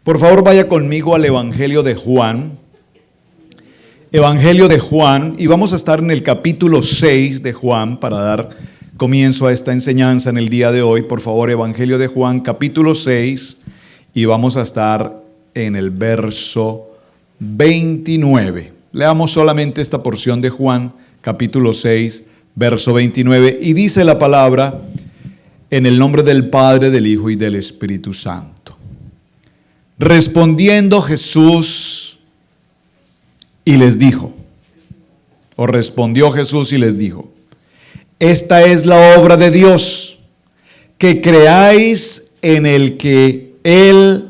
Por favor, vaya conmigo al Evangelio de Juan. Evangelio de Juan, y vamos a estar en el capítulo 6 de Juan para dar comienzo a esta enseñanza en el día de hoy. Por favor, Evangelio de Juan, capítulo 6, y vamos a estar en el verso 29. Leamos solamente esta porción de Juan, capítulo 6, verso 29, y dice la palabra: en el nombre del Padre, del Hijo y del Espíritu Santo. Respondiendo Jesús y les dijo, o respondió Jesús y les dijo: esta es la obra de Dios, que creáis en el que Él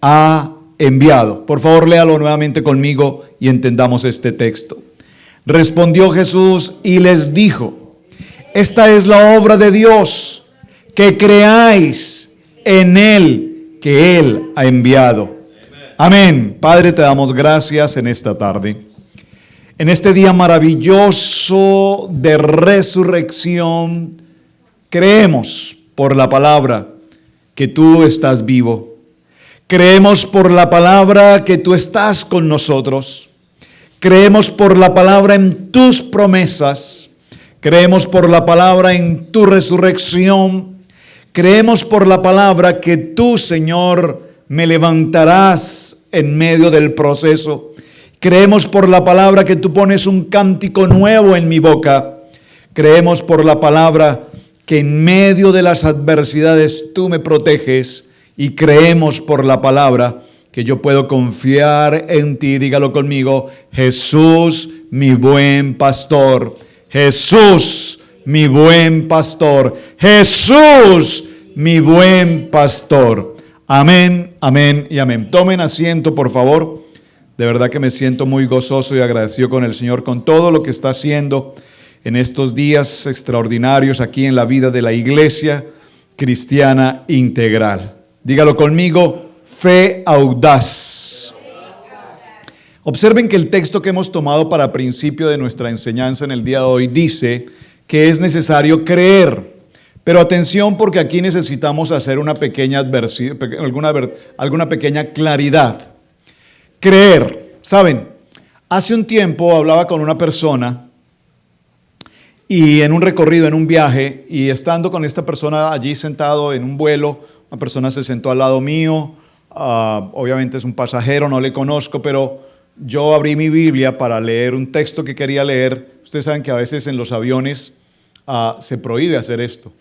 ha enviado. Por favor, léalo nuevamente conmigo y entendamos este texto. Respondió Jesús y les dijo: esta es la obra de Dios, que creáis en Él que Él ha enviado. Amén. Padre, te damos gracias en esta tarde, en este día maravilloso de resurrección. Creemos por la palabra que tú estás vivo. Creemos por la palabra que tú estás con nosotros. Creemos por la palabra en tus promesas. Creemos por la palabra en tu resurrección. Creemos por la palabra que tú, Señor, me levantarás en medio del proceso. Creemos por la palabra que tú pones un cántico nuevo en mi boca. Creemos por la palabra que en medio de las adversidades tú me proteges. Y creemos por la palabra que yo puedo confiar en ti. Dígalo conmigo: Jesús, mi buen pastor. Jesús, mi buen pastor. Jesús, mi buen pastor. Amén, amén y amén. Tomen asiento, por favor. De verdad que me siento muy gozoso y agradecido con el Señor, con todo lo que está haciendo en estos días extraordinarios aquí en la vida de la Iglesia Cristiana Integral. Dígalo conmigo: fe audaz. Observen que el texto que hemos tomado para principio de nuestra enseñanza en el día de hoy dice que es necesario creer. Pero atención, porque aquí necesitamos hacer una pequeña alguna pequeña claridad. Creer. ¿Saben? Hace un tiempo hablaba con una persona y en un recorrido, en un viaje, y estando con esta persona allí sentado en un vuelo, una persona se sentó al lado mío. Obviamente es un pasajero, no le conozco, pero yo abrí mi Biblia para leer un texto que quería leer. Ustedes saben que a veces en los aviones se prohíbe hacer esto.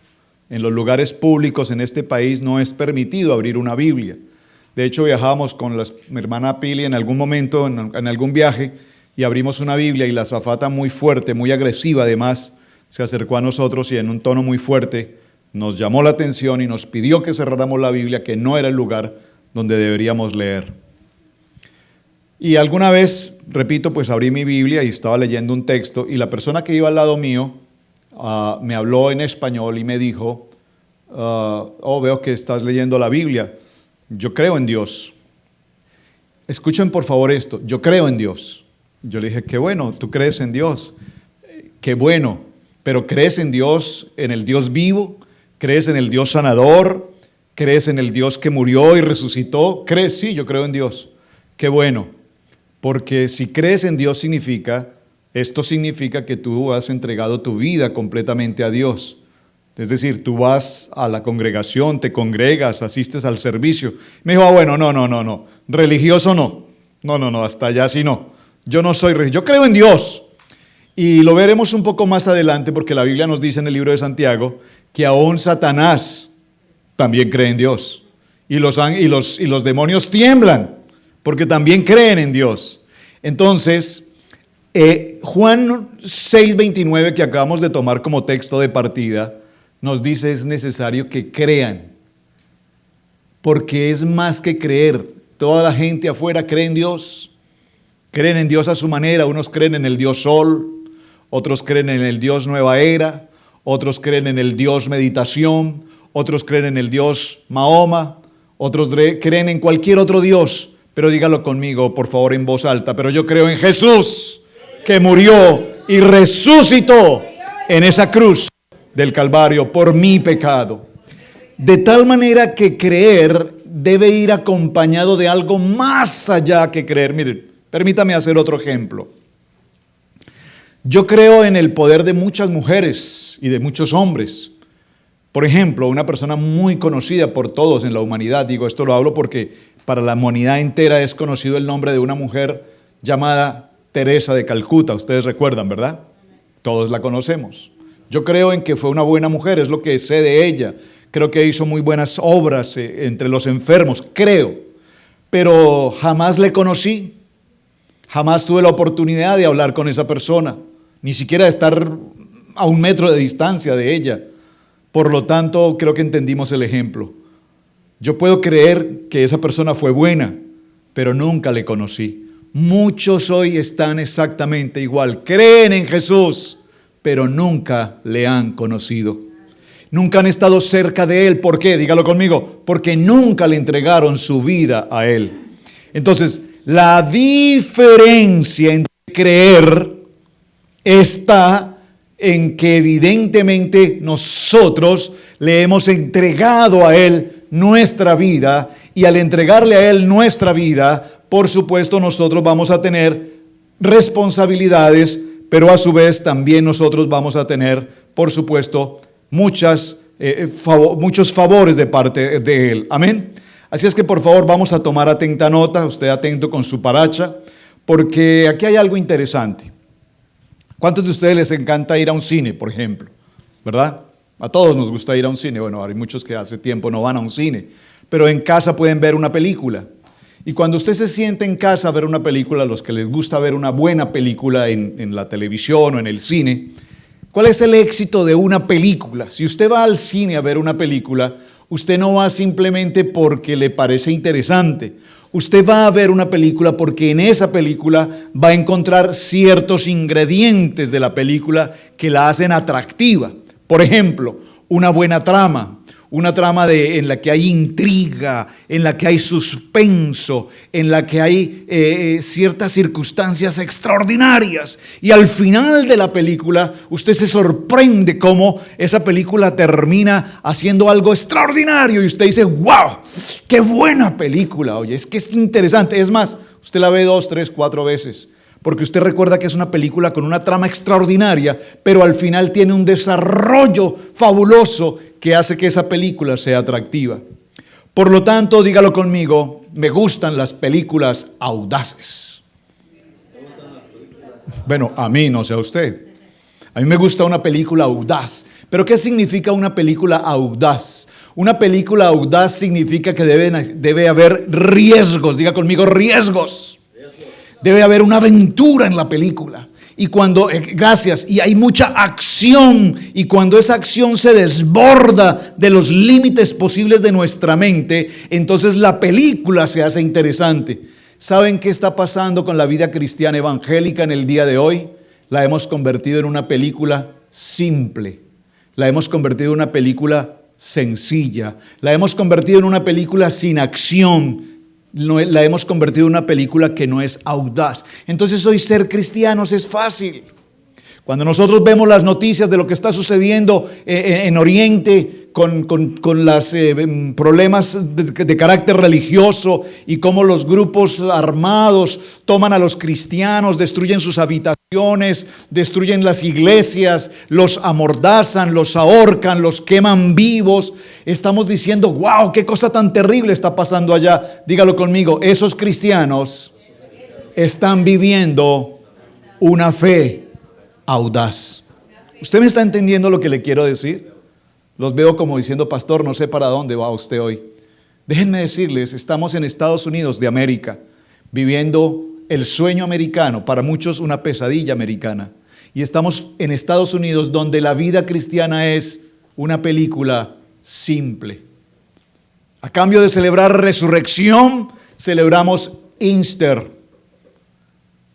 En los lugares públicos en este país no es permitido abrir una Biblia. De hecho, viajábamos con mi hermana Pili en algún momento, en algún viaje, y abrimos una Biblia y la azafata, muy fuerte, muy agresiva además, se acercó a nosotros y en un tono muy fuerte nos llamó la atención y nos pidió que cerráramos la Biblia, que no era el lugar donde deberíamos leer. Y alguna vez, repito, pues abrí mi Biblia y estaba leyendo un texto y la persona que iba al lado mío me habló en español y me dijo: veo que estás leyendo la Biblia. Yo creo en Dios. Escuchen por favor esto: yo creo en Dios. Yo le dije: qué bueno, tú crees en Dios. Qué bueno, pero ¿crees en Dios, en el Dios vivo? ¿Crees en el Dios sanador? ¿Crees en el Dios que murió y resucitó? ¿Crees? Sí, yo creo en Dios. Qué bueno, porque si crees en Dios esto significa que tú has entregado tu vida completamente a Dios. Es decir, tú vas a la congregación, te congregas, asistes al servicio. Me dijo: bueno, no, religioso no. No, hasta allá sí no. Yo no soy religioso, yo creo en Dios. Y lo veremos un poco más adelante, porque la Biblia nos dice en el libro de Santiago que aún Satanás también cree en Dios. Y los demonios tiemblan, porque también creen en Dios. Entonces, Juan 6:29, que acabamos de tomar como texto de partida, nos dice: es necesario que crean, porque es más que creer. Toda la gente afuera cree en Dios a su manera. Unos creen en el Dios Sol, otros creen en el Dios Nueva Era, otros creen en el Dios Meditación, otros creen en el Dios Mahoma, otros creen en cualquier otro Dios. Pero dígalo conmigo, por favor, en voz alta: pero yo creo en Jesús, que murió y resucitó en esa cruz del Calvario por mi pecado. De tal manera que creer debe ir acompañado de algo más allá que creer. Miren, permítame hacer otro ejemplo. Yo creo en el poder de muchas mujeres y de muchos hombres. Por ejemplo, una persona muy conocida por todos en la humanidad, digo esto lo hablo porque para la humanidad entera es conocido el nombre de una mujer llamada Teresa de Calcuta. Ustedes recuerdan, ¿verdad? Todos la conocemos. Yo creo en que fue una buena mujer, es lo que sé de ella. Creo que hizo muy buenas obras entre los enfermos, creo. Pero jamás le conocí, jamás tuve la oportunidad de hablar con esa persona, ni siquiera de estar a 1 metro de distancia de ella. Por lo tanto, creo que entendimos el ejemplo. Yo puedo creer que esa persona fue buena, pero nunca le conocí. Muchos hoy están exactamente igual. Creen en Jesús, pero nunca le han conocido. Nunca han estado cerca de Él. ¿Por qué? Dígalo conmigo. Porque nunca le entregaron su vida a Él. Entonces, la diferencia entre creer está en que evidentemente nosotros le hemos entregado a Él nuestra vida, y al entregarle a Él nuestra vida, por supuesto nosotros vamos a tener responsabilidades, pero a su vez también nosotros vamos a tener, por supuesto, muchos favores de parte de Él. Amén. Así es que por favor vamos a tomar atenta nota, usted atento con su paracha, porque aquí hay algo interesante. ¿Cuántos de ustedes les encanta ir a un cine, por ejemplo? ¿Verdad? A todos nos gusta ir a un cine. Bueno, hay muchos que hace tiempo no van a un cine, pero en casa pueden ver una película. Y cuando usted se siente en casa a ver una película, a los que les gusta ver una buena película en la televisión o en el cine, ¿cuál es el éxito de una película? Si usted va al cine a ver una película, usted no va simplemente porque le parece interesante. Usted va a ver una película porque en esa película va a encontrar ciertos ingredientes de la película que la hacen atractiva. Por ejemplo, una buena trama. Una trama en la que hay intriga, en la que hay suspenso, en la que hay ciertas circunstancias extraordinarias. Y al final de la película, usted se sorprende cómo esa película termina haciendo algo extraordinario. Y usted dice, ¡wow! ¡Qué buena película! Oye, es que es interesante. Es más, usted la ve 2, 3, 4 veces. Porque usted recuerda que es una película con una trama extraordinaria, pero al final tiene un desarrollo fabuloso que hace que esa película sea atractiva. Por lo tanto, dígalo conmigo, me gustan las películas audaces. Bueno, a mí, no sé a usted. A mí me gusta una película audaz. ¿Pero qué significa una película audaz? Una película audaz significa que debe haber riesgos. Diga conmigo, riesgos. Debe haber una aventura en la película. Y cuando, y hay mucha acción, y cuando esa acción se desborda de los límites posibles de nuestra mente, entonces la película se hace interesante. ¿Saben qué está pasando con la vida cristiana evangélica en el día de hoy? La hemos convertido en una película simple, la hemos convertido en una película sencilla, la hemos convertido en una película sin acción. La hemos convertido en una película que no es audaz. Entonces hoy ser cristianos es fácil. Cuando nosotros vemos las noticias de lo que está sucediendo en Oriente con los problemas de carácter religioso y cómo los grupos armados toman a los cristianos, destruyen sus habitaciones, destruyen las iglesias, los amordazan, los ahorcan, los queman vivos, estamos diciendo, wow, qué cosa tan terrible está pasando allá. Dígalo conmigo, esos cristianos están viviendo una fe audaz. ¿Usted me está entendiendo lo que le quiero decir? Los veo como diciendo, pastor, no sé para dónde va usted hoy. Déjenme decirles, estamos en Estados Unidos de América, viviendo el sueño americano, para muchos una pesadilla americana. Y estamos en Estados Unidos donde la vida cristiana es una película simple. A cambio de celebrar resurrección, celebramos Easter.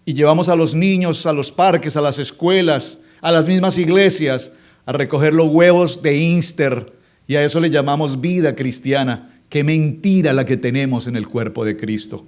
Y llevamos a los niños a los parques, a las escuelas, a las mismas iglesias, a recoger los huevos de Easter. Y a eso le llamamos vida cristiana. Qué mentira la que tenemos en el cuerpo de Cristo.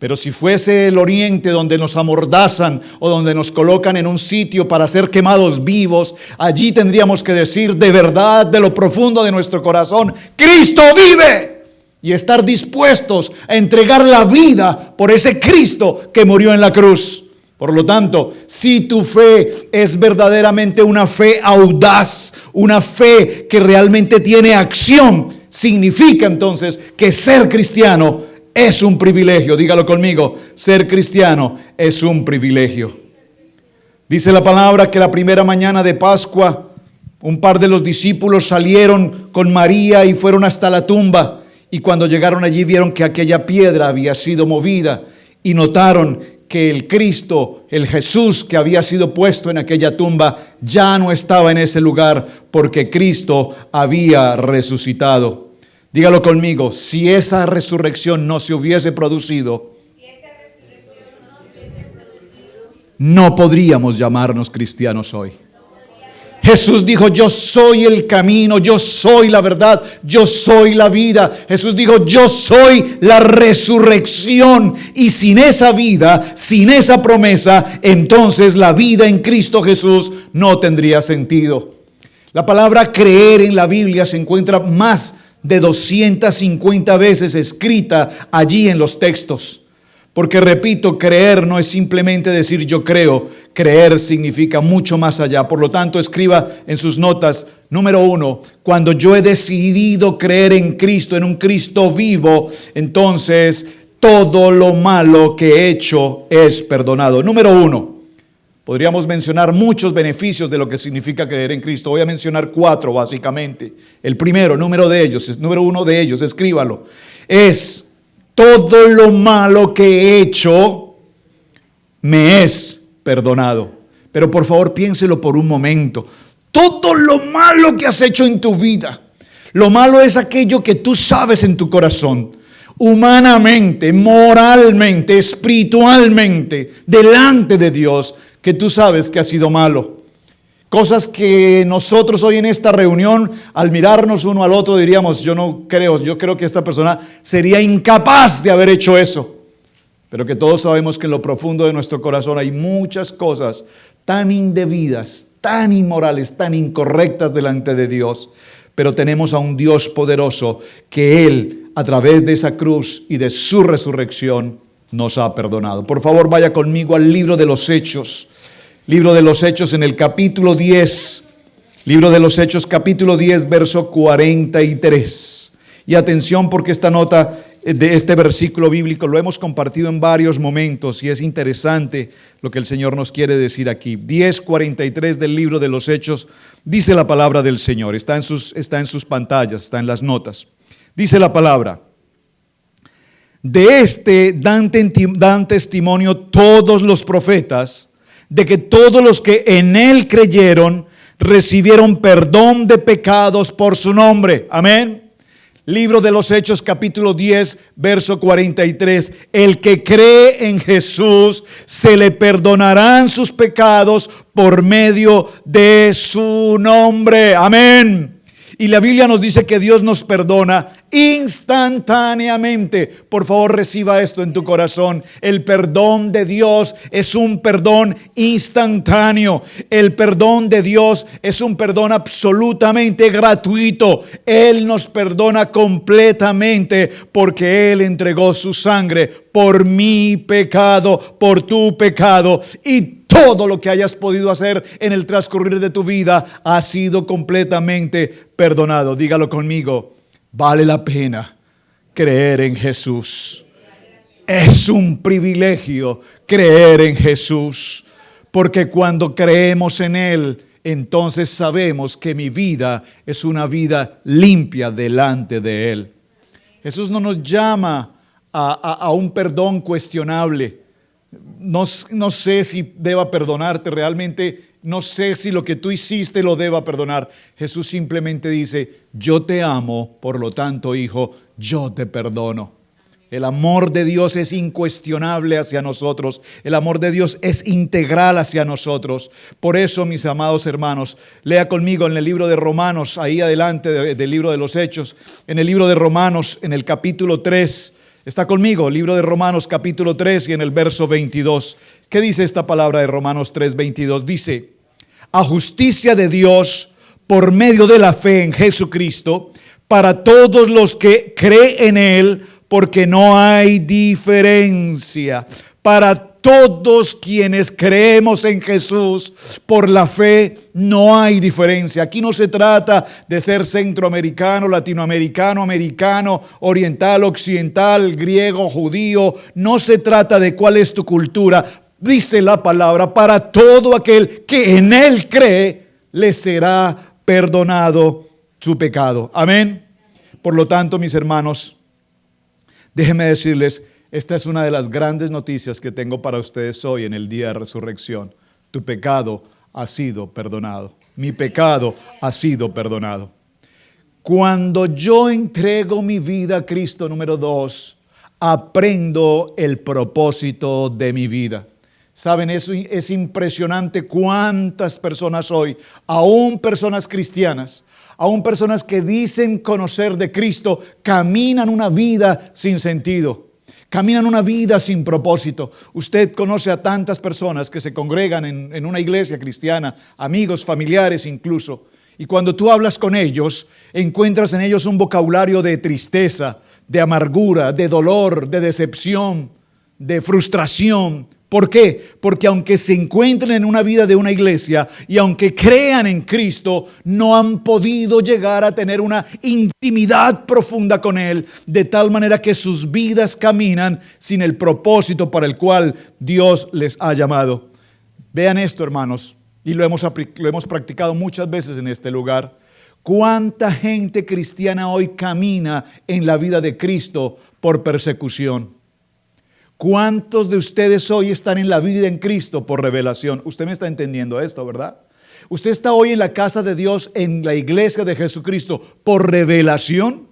Pero si fuese el Oriente donde nos amordazan o donde nos colocan en un sitio para ser quemados vivos, allí tendríamos que decir de verdad, de lo profundo de nuestro corazón, ¡Cristo vive! y estar dispuestos a entregar la vida por ese Cristo que murió en la cruz. Por lo tanto, si tu fe es verdaderamente una fe audaz, una fe que realmente tiene acción, significa entonces que ser cristiano es un privilegio. Dígalo conmigo, ser cristiano es un privilegio. Dice la palabra que la primera mañana de Pascua, un par de los discípulos salieron con María y fueron hasta la tumba. Y cuando llegaron allí vieron que aquella piedra había sido movida y notaron que el Cristo, el Jesús que había sido puesto en aquella tumba, ya no estaba en ese lugar porque Cristo había resucitado. Dígalo conmigo, si esa resurrección no se hubiese producido, no podríamos llamarnos cristianos hoy. Jesús dijo, yo soy el camino, yo soy la verdad, yo soy la vida. Jesús dijo, yo soy la resurrección. Y sin esa vida, sin esa promesa, entonces la vida en Cristo Jesús no tendría sentido. La palabra creer en la Biblia se encuentra más de 250 veces escrita allí en los textos. Porque repito, creer no es simplemente decir yo creo, creer significa mucho más allá. Por lo tanto, escriba en sus notas, número 1, cuando yo he decidido creer en Cristo, en un Cristo vivo, entonces todo lo malo que he hecho es perdonado. Número 1, podríamos mencionar muchos beneficios de lo que significa creer en Cristo. Voy a mencionar 4 básicamente. El primero, número 1 de ellos, escríbalo, es: todo lo malo que he hecho me es perdonado. Pero por favor piénselo por un momento. Todo lo malo que has hecho en tu vida. Lo malo es aquello que tú sabes en tu corazón. Humanamente, moralmente, espiritualmente, delante de Dios, que tú sabes que ha sido malo. Cosas que nosotros hoy en esta reunión, al mirarnos uno al otro, diríamos, yo creo que esta persona sería incapaz de haber hecho eso. Pero que todos sabemos que en lo profundo de nuestro corazón hay muchas cosas tan indebidas, tan inmorales, tan incorrectas delante de Dios. Pero tenemos a un Dios poderoso que Él, a través de esa cruz y de su resurrección, nos ha perdonado. Por favor, vaya conmigo al libro de los Hechos. Libro de los Hechos en el capítulo 10, libro de los Hechos capítulo 10, verso 43. Y atención porque esta nota de este versículo bíblico lo hemos compartido en varios momentos y es interesante lo que el Señor nos quiere decir aquí. 10:43 del libro de los Hechos, dice la palabra del Señor, está en sus pantallas, está en las notas. Dice la palabra: de este dan testimonio todos los profetas, de que todos los que en Él creyeron recibieron perdón de pecados por su nombre. Amén. Libro de los Hechos capítulo 10, verso 43. El que cree en Jesús se le perdonarán sus pecados por medio de su nombre. Amén. Y la Biblia nos dice que Dios nos perdona instantáneamente. Por favor, reciba esto en tu corazón. El perdón de Dios es un perdón instantáneo. El perdón de Dios es un perdón absolutamente gratuito. Él nos perdona completamente porque Él entregó su sangre por mi pecado, por tu pecado, y todo lo que hayas podido hacer en el transcurrir de tu vida ha sido completamente perdonado. Dígalo conmigo, vale la pena creer en Jesús. Es un privilegio creer en Jesús, porque cuando creemos en Él, entonces sabemos que mi vida es una vida limpia delante de Él. Jesús no nos llama a un perdón cuestionable. No sé si deba perdonarte realmente, no sé si lo que tú hiciste lo deba perdonar. Jesús simplemente dice, yo te amo, por lo tanto, hijo, yo te perdono. El amor de Dios es incuestionable hacia nosotros. El amor de Dios es integral hacia nosotros. Por eso, mis amados hermanos, lea conmigo en el libro de Romanos, ahí adelante del libro de los Hechos, en el libro de Romanos, en el capítulo 3, está conmigo, libro de Romanos capítulo 3 y en el verso 22. ¿Qué dice esta palabra de Romanos 3, 22? Dice, a justicia de Dios por medio de la fe en Jesucristo, para todos los que creen en Él, porque no hay diferencia. Para todos quienes creemos en Jesús, por la fe, no hay diferencia. Aquí no se trata de ser centroamericano, latinoamericano, americano, oriental, occidental, griego, judío. No se trata de cuál es tu cultura. Dice la palabra, para todo aquel que en Él cree, le será perdonado su pecado. Amén. Por lo tanto, mis hermanos, déjenme decirles, esta es una de las grandes noticias que tengo para ustedes hoy en el día de resurrección. Tu pecado ha sido perdonado. Mi pecado ha sido perdonado. Cuando yo entrego mi vida a Cristo, número 2, aprendo el propósito de mi vida. Saben, eso es impresionante cuántas personas hoy, aún personas cristianas, aún personas que dicen conocer de Cristo, caminan una vida sin sentido. Caminan una vida sin propósito. Usted conoce a tantas personas que se congregan en una iglesia cristiana, amigos, familiares incluso. Y cuando tú hablas con ellos, encuentras en ellos un vocabulario de tristeza, de amargura, de dolor, de decepción, de frustración. ¿Por qué? Porque aunque se encuentren en una vida de una iglesia y aunque crean en Cristo, no han podido llegar a tener una intimidad profunda con Él, de tal manera que sus vidas caminan sin el propósito para el cual Dios les ha llamado. Vean esto, hermanos, y lo hemos practicado muchas veces en este lugar. ¿Cuánta gente cristiana hoy camina en la vida de Cristo por persecución? ¿Cuántos de ustedes hoy están en la vida en Cristo por revelación? Usted me está entendiendo esto, ¿verdad? ¿Usted está hoy en la casa de Dios, en la iglesia de Jesucristo, por revelación?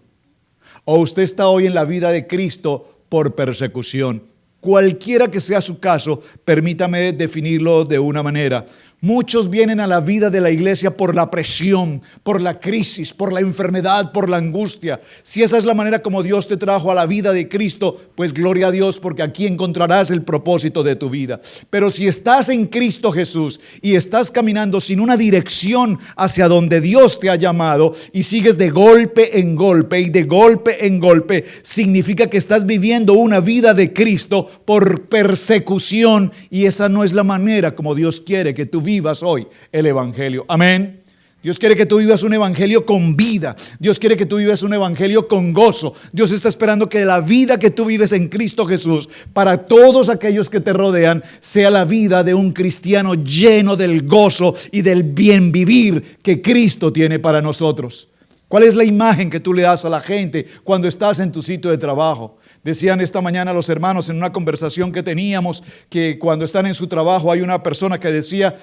¿O usted está hoy en la vida de Cristo por persecución? Cualquiera que sea su caso, permítame definirlo de una manera. Muchos vienen a la vida de la iglesia por la presión, por la crisis, por la enfermedad, por la angustia. Si esa es la manera como Dios te trajo a la vida de Cristo, pues gloria a Dios, porque aquí encontrarás el propósito de tu vida. Pero si estás en Cristo Jesús y estás caminando sin una dirección hacia donde Dios te ha llamado y sigues de golpe en golpe y de golpe en golpe, significa que estás viviendo una vida de Cristo por persecución, y esa no es la manera como Dios quiere que tú vivas hoy el evangelio. Amén. Dios quiere que tú vivas un evangelio con vida. Dios quiere que tú vivas un evangelio con gozo. Dios está esperando que la vida que tú vives en Cristo Jesús, para todos aquellos que te rodean, sea la vida de un cristiano lleno del gozo y del bien vivir que Cristo tiene para nosotros. ¿Cuál es la imagen que tú le das a la gente cuando estás en tu sitio de trabajo? Decían esta mañana los hermanos en una conversación que teníamos que cuando están en su trabajo hay una persona que decía,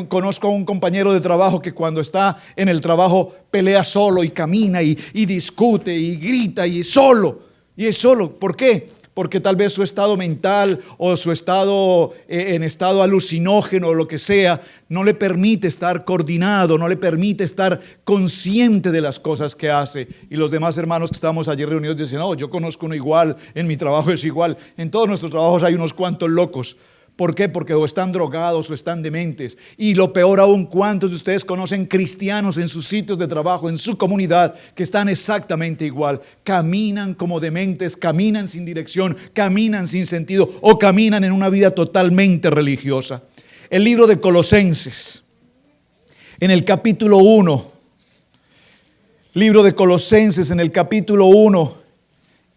conozco a un compañero de trabajo que cuando está en el trabajo pelea solo y camina y discute y grita y es solo. ¿Por qué? Porque tal vez su estado mental o su estado en estado alucinógeno o lo que sea no le permite estar coordinado, no le permite estar consciente de las cosas que hace. Y los demás hermanos que estábamos allí reunidos decían, no, yo conozco uno igual, en mi trabajo es igual, en todos nuestros trabajos hay unos cuantos locos. ¿Por qué? Porque o están drogados o están dementes. Y lo peor aún, ¿cuántos de ustedes conocen cristianos en sus sitios de trabajo, en su comunidad, que están exactamente igual? Caminan como dementes, caminan sin dirección, caminan sin sentido o caminan en una vida totalmente religiosa. El libro de Colosenses, en el capítulo 1, libro de Colosenses en el capítulo 1,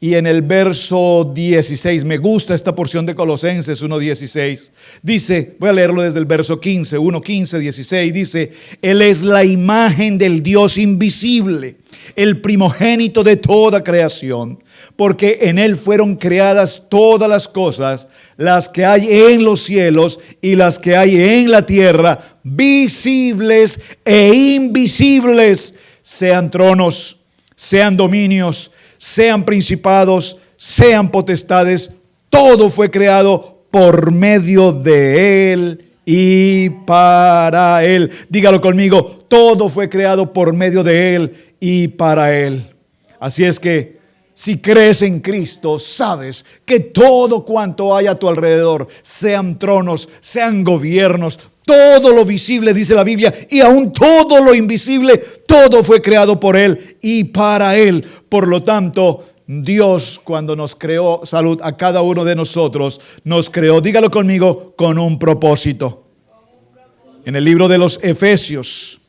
y en el verso 16, me gusta esta porción de Colosenses 1:16. Dice, voy a leerlo desde el verso 15, 1:15, 16. Dice, Él es la imagen del Dios invisible, el primogénito de toda creación, porque en Él fueron creadas todas las cosas, las que hay en los cielos y las que hay en la tierra, visibles e invisibles, sean tronos, sean dominios, sean principados, sean potestades, todo fue creado por medio de Él y para Él. Dígalo conmigo, todo fue creado por medio de Él y para Él. Así es que si crees en Cristo, sabes que todo cuanto hay a tu alrededor, sean tronos, sean gobiernos, Todo lo visible, dice la Biblia, y aún todo lo invisible, todo fue creado por Él y para Él. Por lo tanto, Dios, cuando nos creó, salud, a cada uno de nosotros, nos creó, dígalo conmigo, con un propósito. En el libro de los Efesios,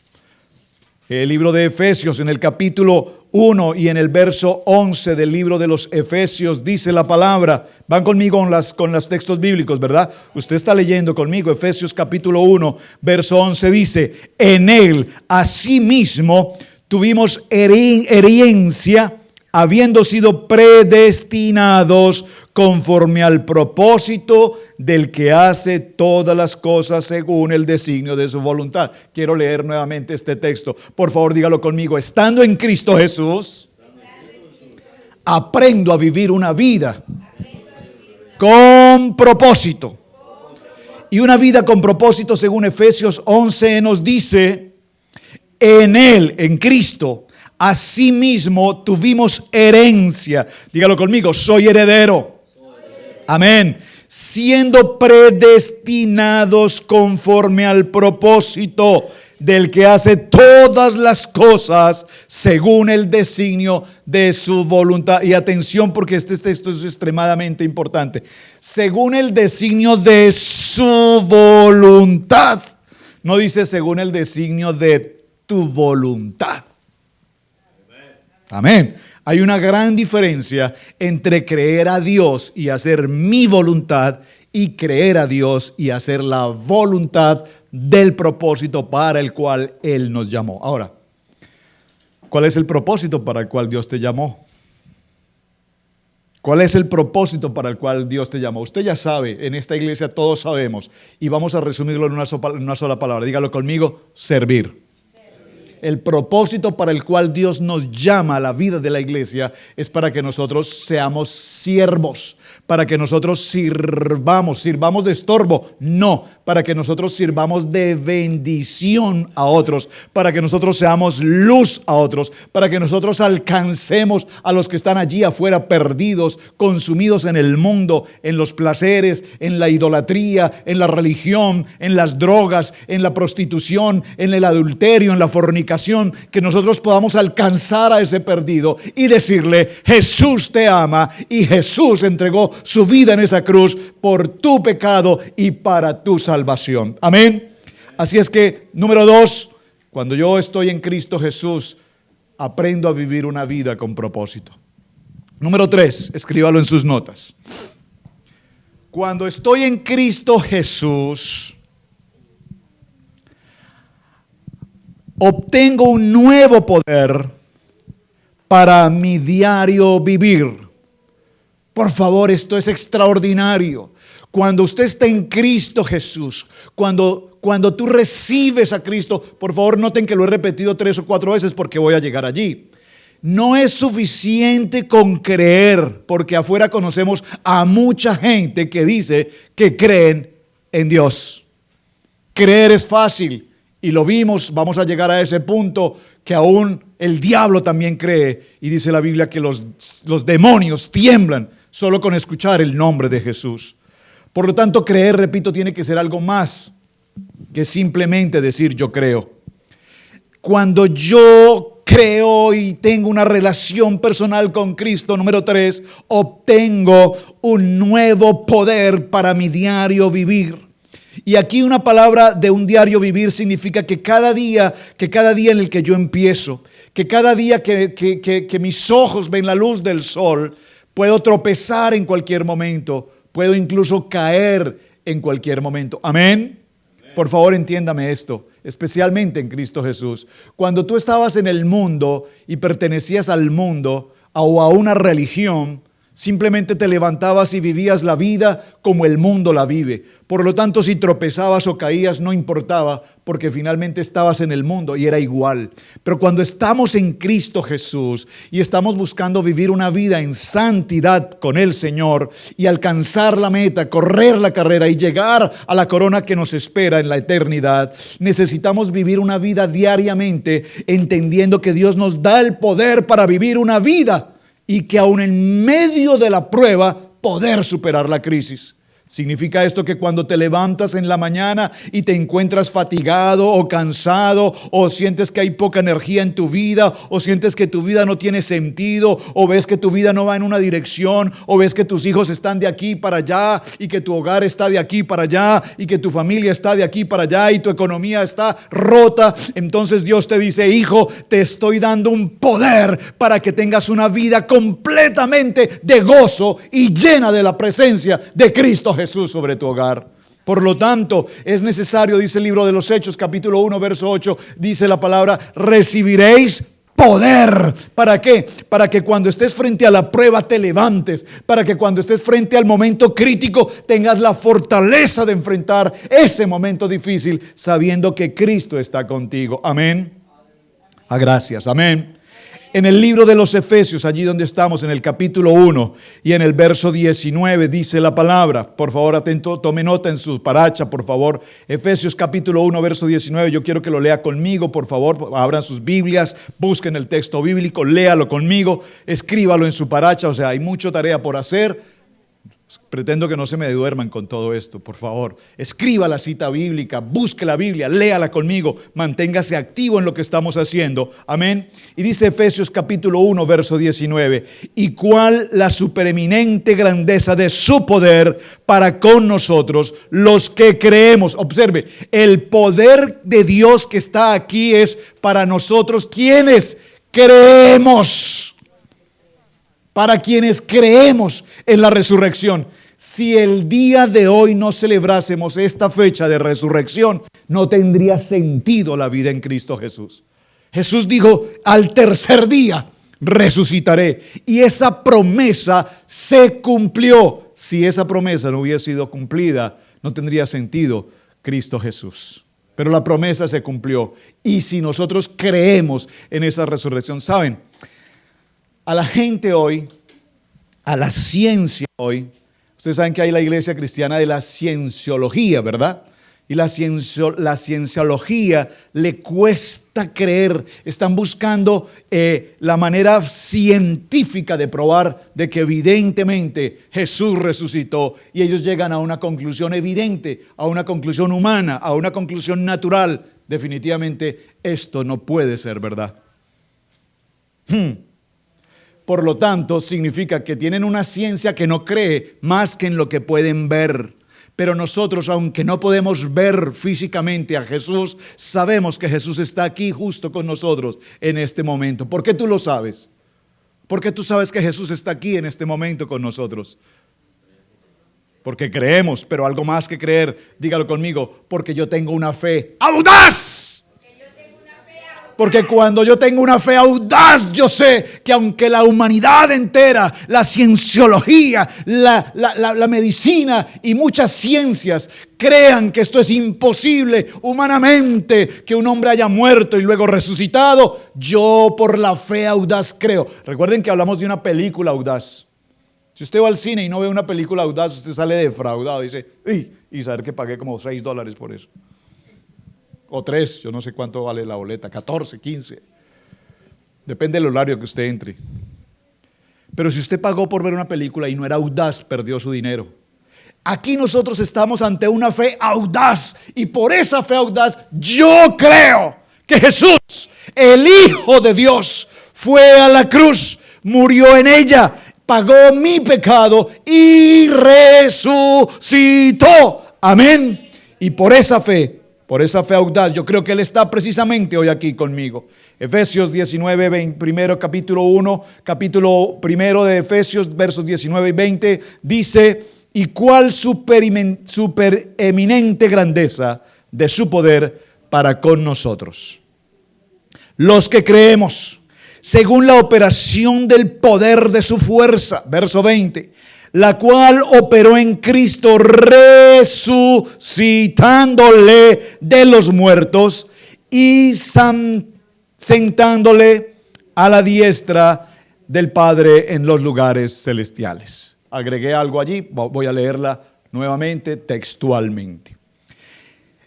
el libro de Efesios, en el capítulo 1 y en el verso 11 del libro de los Efesios, dice la palabra, van conmigo con los textos bíblicos, ¿verdad? Usted está leyendo conmigo, Efesios capítulo 1, verso 11 dice, en Él asimismo tuvimos herencia, habiendo sido predestinados conforme al propósito del que hace todas las cosas según el designio de su voluntad. Quiero leer nuevamente este texto. Por favor, dígalo conmigo. Estando en Cristo Jesús, aprendo a vivir una vida con propósito. Y una vida con propósito, según Efesios 11, nos dice, en Él, en Cristo, asimismo tuvimos herencia. Dígalo conmigo, soy heredero. Amén. Siendo predestinados conforme al propósito del que hace todas las cosas según el designio de su voluntad. Y atención, porque este texto es extremadamente importante. Según el designio de su voluntad. No dice según el designio de tu voluntad. Amén. Hay una gran diferencia entre creer a Dios y hacer mi voluntad y creer a Dios y hacer la voluntad del propósito para el cual Él nos llamó. Ahora, ¿cuál es el propósito para el cual Dios te llamó? ¿Cuál es el propósito para el cual Dios te llamó? Usted ya sabe, en esta iglesia todos sabemos, y vamos a resumirlo en una sola palabra. Dígalo conmigo, servir. El propósito para el cual Dios nos llama a la vida de la iglesia es para que nosotros seamos siervos, para que nosotros sirvamos de estorbo, no, para que nosotros sirvamos de bendición a otros, para que nosotros seamos luz a otros, para que nosotros alcancemos a los que están allí afuera perdidos, consumidos en el mundo, en los placeres, en la idolatría, en la religión, en las drogas, en la prostitución, en el adulterio, en la fornicación, que nosotros podamos alcanzar a ese perdido y decirle, Jesús te ama y Jesús entregó su vida en esa cruz por tu pecado y para tu salvación. Amén. Así es que, número 2, cuando yo estoy en Cristo Jesús, aprendo a vivir una vida con propósito. Número 3, escríbalo en sus notas. Cuando estoy en Cristo Jesús, obtengo un nuevo poder para mi diario vivir. Por favor, esto es extraordinario. Cuando usted está en Cristo Jesús, cuando tú recibes a Cristo, por favor noten que lo he repetido 3 o 4 veces porque voy a llegar allí. No es suficiente con creer, porque afuera conocemos a mucha gente que dice que creen en Dios. Creer es fácil. Y lo vimos, vamos a llegar a ese punto que aún el diablo también cree. Y dice la Biblia que los demonios tiemblan solo con escuchar el nombre de Jesús. Por lo tanto, creer, repito, tiene que ser algo más que simplemente decir yo creo. Cuando yo creo y tengo una relación personal con Cristo, número 3, obtengo un nuevo poder para mi diario vivir. Y aquí una palabra de un diario vivir significa que cada día en el que yo empiezo, que cada día que mis ojos ven la luz del sol, puedo tropezar en cualquier momento, puedo incluso caer en cualquier momento. Amén. Por favor, entiéndame esto, especialmente en Cristo Jesús. Cuando tú estabas en el mundo y pertenecías al mundo o a una religión, simplemente te levantabas y vivías la vida como el mundo la vive. Por lo tanto, si tropezabas o caías, no importaba, porque finalmente estabas en el mundo y era igual. Pero cuando estamos en Cristo Jesús y estamos buscando vivir una vida en santidad con el Señor y alcanzar la meta, correr la carrera y llegar a la corona que nos espera en la eternidad, necesitamos vivir una vida diariamente, entendiendo que Dios nos da el poder para vivir una vida y que aún en medio de la prueba poder superar la crisis. Significa esto que cuando te levantas en la mañana y te encuentras fatigado o cansado, o sientes que hay poca energía en tu vida, o sientes que tu vida no tiene sentido, o ves que tu vida no va en una dirección, o ves que tus hijos están de aquí para allá, y que tu hogar está de aquí para allá, y que tu familia está de aquí para allá, y tu economía está rota, entonces Dios te dice: hijo, te estoy dando un poder para que tengas una vida completamente de gozo y llena de la presencia de Cristo Jesús sobre tu hogar. Por lo tanto, es necesario, dice el libro de los Hechos, capítulo 1, verso 8, dice la palabra: recibiréis poder. ¿Para qué? Para que cuando estés frente a la prueba te levantes, para que cuando estés frente al momento crítico tengas la fortaleza de enfrentar ese momento difícil, sabiendo que Cristo está contigo. Amén. Gracias. Amén. En el libro de los Efesios, allí donde estamos, en el capítulo 1 y en el verso 19, dice la palabra. Por favor, atento, tome nota en su paracha, por favor. Efesios capítulo 1, verso 19. Yo quiero que lo lea conmigo, por favor. Abran sus Biblias, busquen el texto bíblico, léalo conmigo, escríbalo en su paracha. O sea, hay mucha tarea por hacer. Pretendo que no se me duerman con todo esto, por favor. Escriba la cita bíblica, busque la Biblia, léala conmigo, manténgase activo en lo que estamos haciendo. Amén. Y dice Efesios capítulo 1, verso 19: y cuál la supereminente grandeza de su poder para con nosotros, los que creemos. Observe, el poder de Dios que está aquí es para nosotros quienes creemos. Para quienes creemos en la resurrección. Si el día de hoy no celebrásemos esta fecha de resurrección, no tendría sentido la vida en Cristo Jesús. Jesús dijo: al tercer día resucitaré. Y esa promesa se cumplió. Si esa promesa no hubiera sido cumplida, no tendría sentido Cristo Jesús. Pero la promesa se cumplió. Y si nosotros creemos en esa resurrección, ¿saben? A la gente hoy, a la ciencia hoy, ustedes saben que hay la iglesia cristiana de la cienciología, ¿verdad? Y la cienciología le cuesta creer, están buscando la manera científica de probar de que evidentemente Jesús resucitó, y ellos llegan a una conclusión evidente, a una conclusión humana, a una conclusión natural. Definitivamente esto no puede ser verdad. Por lo tanto, significa que tienen una ciencia que no cree más que en lo que pueden ver. Pero nosotros, aunque no podemos ver físicamente a Jesús, sabemos que Jesús está aquí justo con nosotros en este momento. ¿Por qué tú lo sabes? ¿Por qué tú sabes que Jesús está aquí en este momento con nosotros? Porque creemos, pero algo más que creer, dígalo conmigo: porque yo tengo una fe audaz. Porque cuando yo tengo una fe audaz, yo sé que aunque la humanidad entera, la cienciología, la medicina y muchas ciencias crean que esto es imposible humanamente, que un hombre haya muerto y luego resucitado, yo por la fe audaz creo. Recuerden que hablamos de una película audaz. Si usted va al cine y no ve una película audaz, usted sale defraudado y dice: ¡uy! Y saber que pagué como $6 por eso. O 3, yo no sé cuánto vale la boleta, 14, 15. Depende del horario que usted entre. Pero si usted pagó por ver una película y no era audaz, perdió su dinero. Aquí nosotros estamos ante una fe audaz, y por esa fe audaz yo creo que Jesús, el Hijo de Dios, fue a la cruz, murió en ella, pagó mi pecado y resucitó. Amén. Y por esa fe audaz, yo creo que Él está precisamente hoy aquí conmigo. Efesios 19, 20, capítulo 1 de Efesios, versos 19 y 20, dice: y cuál supereminente grandeza de su poder para con nosotros, los que creemos, según la operación del poder de su fuerza. Verso 20. La cual operó en Cristo resucitándole de los muertos y sentándole a la diestra del Padre en los lugares celestiales. Agregué algo allí, voy a leerla nuevamente textualmente.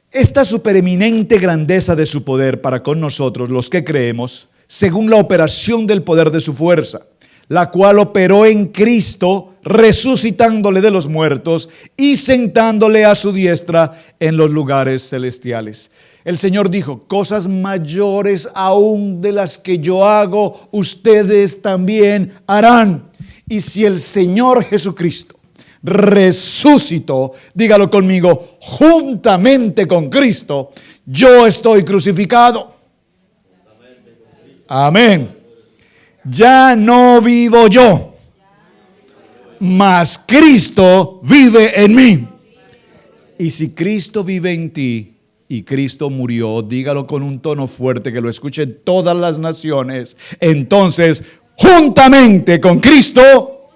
Esta supereminente grandeza de su poder para con nosotros, los que creemos, según la operación del poder de su fuerza, la cual operó en Cristo resucitándole de los muertos y sentándole a su diestra en los lugares celestiales. El Señor dijo, cosas mayores aún de las que yo hago, ustedes también harán. Y si el Señor Jesucristo resucitó, dígalo conmigo, juntamente con Cristo, yo estoy crucificado. Amén. Ya no vivo yo, mas Cristo vive en mí. Y si Cristo vive en ti y Cristo murió, dígalo con un tono fuerte que lo escuchen todas las naciones. Entonces, juntamente con Cristo,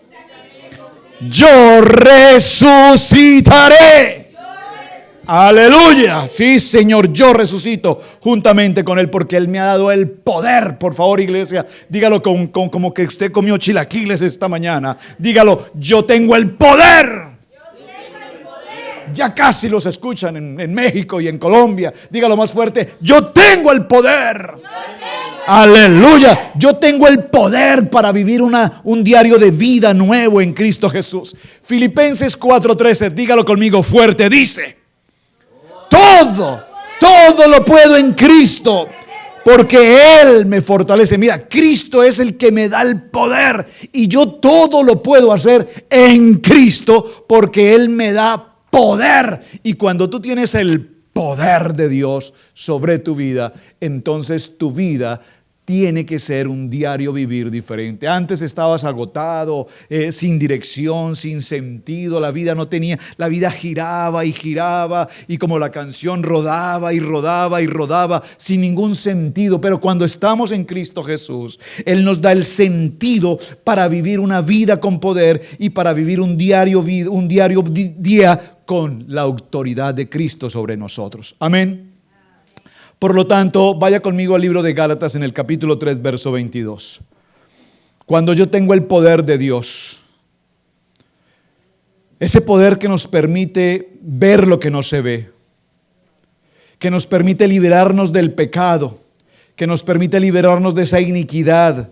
yo resucitaré. Aleluya. Sí, Señor, yo resucito juntamente con Él porque Él me ha dado el poder. Por favor, iglesia, dígalo como que usted comió chilaquiles esta mañana. Dígalo, yo tengo el poder. Ya casi los escuchan en México y en Colombia. Dígalo más fuerte, yo tengo el poder. Aleluya, yo tengo el poder para vivir un diario de vida nuevo en Cristo Jesús. Filipenses 4:13, dígalo conmigo fuerte, dice: todo lo puedo en Cristo, porque Él me fortalece. Mira, Cristo es el que me da el poder y yo todo lo puedo hacer en Cristo porque Él me da poder. Y cuando tú tienes el poder de Dios sobre tu vida, entonces tu vida tiene que ser un diario vivir diferente. Antes estabas agotado, sin dirección, sin sentido. La vida no tenía, la vida giraba y giraba y como la canción rodaba y rodaba y rodaba sin ningún sentido. Pero cuando estamos en Cristo Jesús, Él nos da el sentido para vivir una vida con poder y para vivir un diario día con la autoridad de Cristo sobre nosotros. Amén. Por lo tanto, vaya conmigo al libro de Gálatas en el capítulo 3, verso 22. Cuando yo tengo el poder de Dios, ese poder que nos permite ver lo que no se ve, que nos permite liberarnos del pecado, que nos permite liberarnos de esa iniquidad.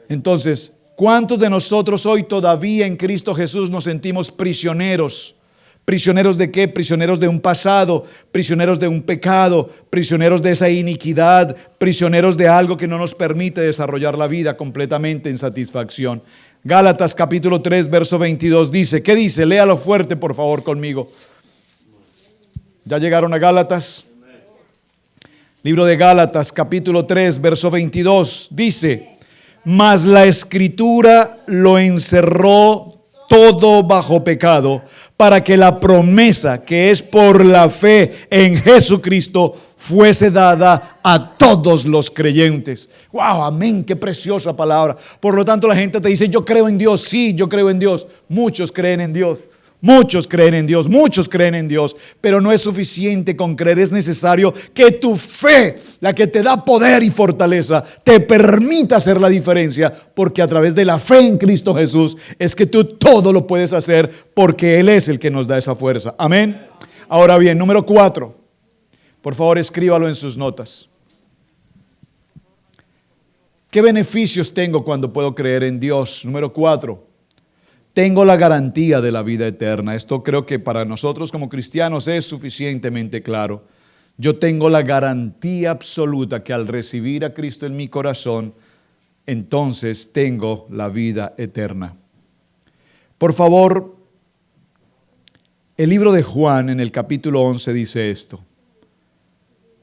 Entonces, ¿cuántos de nosotros hoy todavía en Cristo Jesús nos sentimos prisioneros? ¿Prisioneros de qué? Prisioneros de un pasado, prisioneros de un pecado, prisioneros de esa iniquidad, prisioneros de algo que no nos permite desarrollar la vida completamente en satisfacción. Gálatas capítulo 3, verso 22 dice, ¿qué dice? Léalo fuerte por favor conmigo. ¿Ya llegaron a Gálatas? Libro de Gálatas capítulo 3, verso 22 dice, mas la Escritura lo encerró todo bajo pecado, para que la promesa que es por la fe en Jesucristo fuese dada a todos los creyentes. ¡Wow! Amén, qué preciosa palabra. Por lo tanto, la gente te dice, yo creo en Dios. Sí, yo creo en Dios. Muchos creen en Dios. Muchos creen en Dios, muchos creen en Dios, pero no es suficiente con creer, es necesario que tu fe, la que te da poder y fortaleza, te permita hacer la diferencia, porque a través de la fe en Cristo Jesús es que tú todo lo puedes hacer, porque Él es el que nos da esa fuerza. Amén. Ahora bien, número 4, por favor escríbalo en sus notas. ¿Qué beneficios tengo cuando puedo creer en Dios? Número 4. Tengo la garantía de la vida eterna. Esto creo que para nosotros como cristianos es suficientemente claro. Yo tengo la garantía absoluta que al recibir a Cristo en mi corazón, entonces tengo la vida eterna. Por favor, el libro de Juan en el capítulo 11 dice esto.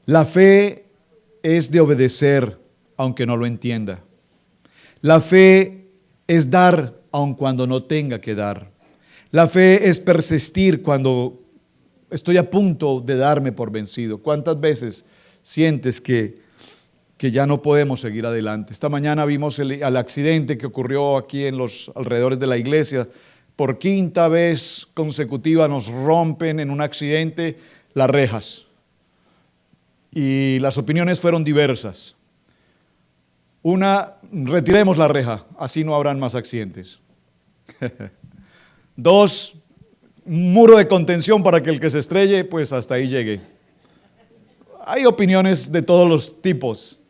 La fe es de obedecer aunque no lo entienda. La fe es dar aun cuando no tenga que dar. La fe es persistir cuando estoy a punto de darme por vencido. ¿Cuántas veces sientes que ya no podemos seguir adelante? Esta mañana vimos el accidente que ocurrió aquí en los alrededores de la iglesia. Por quinta vez consecutiva nos rompen en un accidente las rejas. Y las opiniones fueron diversas. Una, retiremos la reja, así no habrán más accidentes. 2, un muro de contención para que el que se estrelle, pues hasta ahí llegue. Hay opiniones de todos los tipos,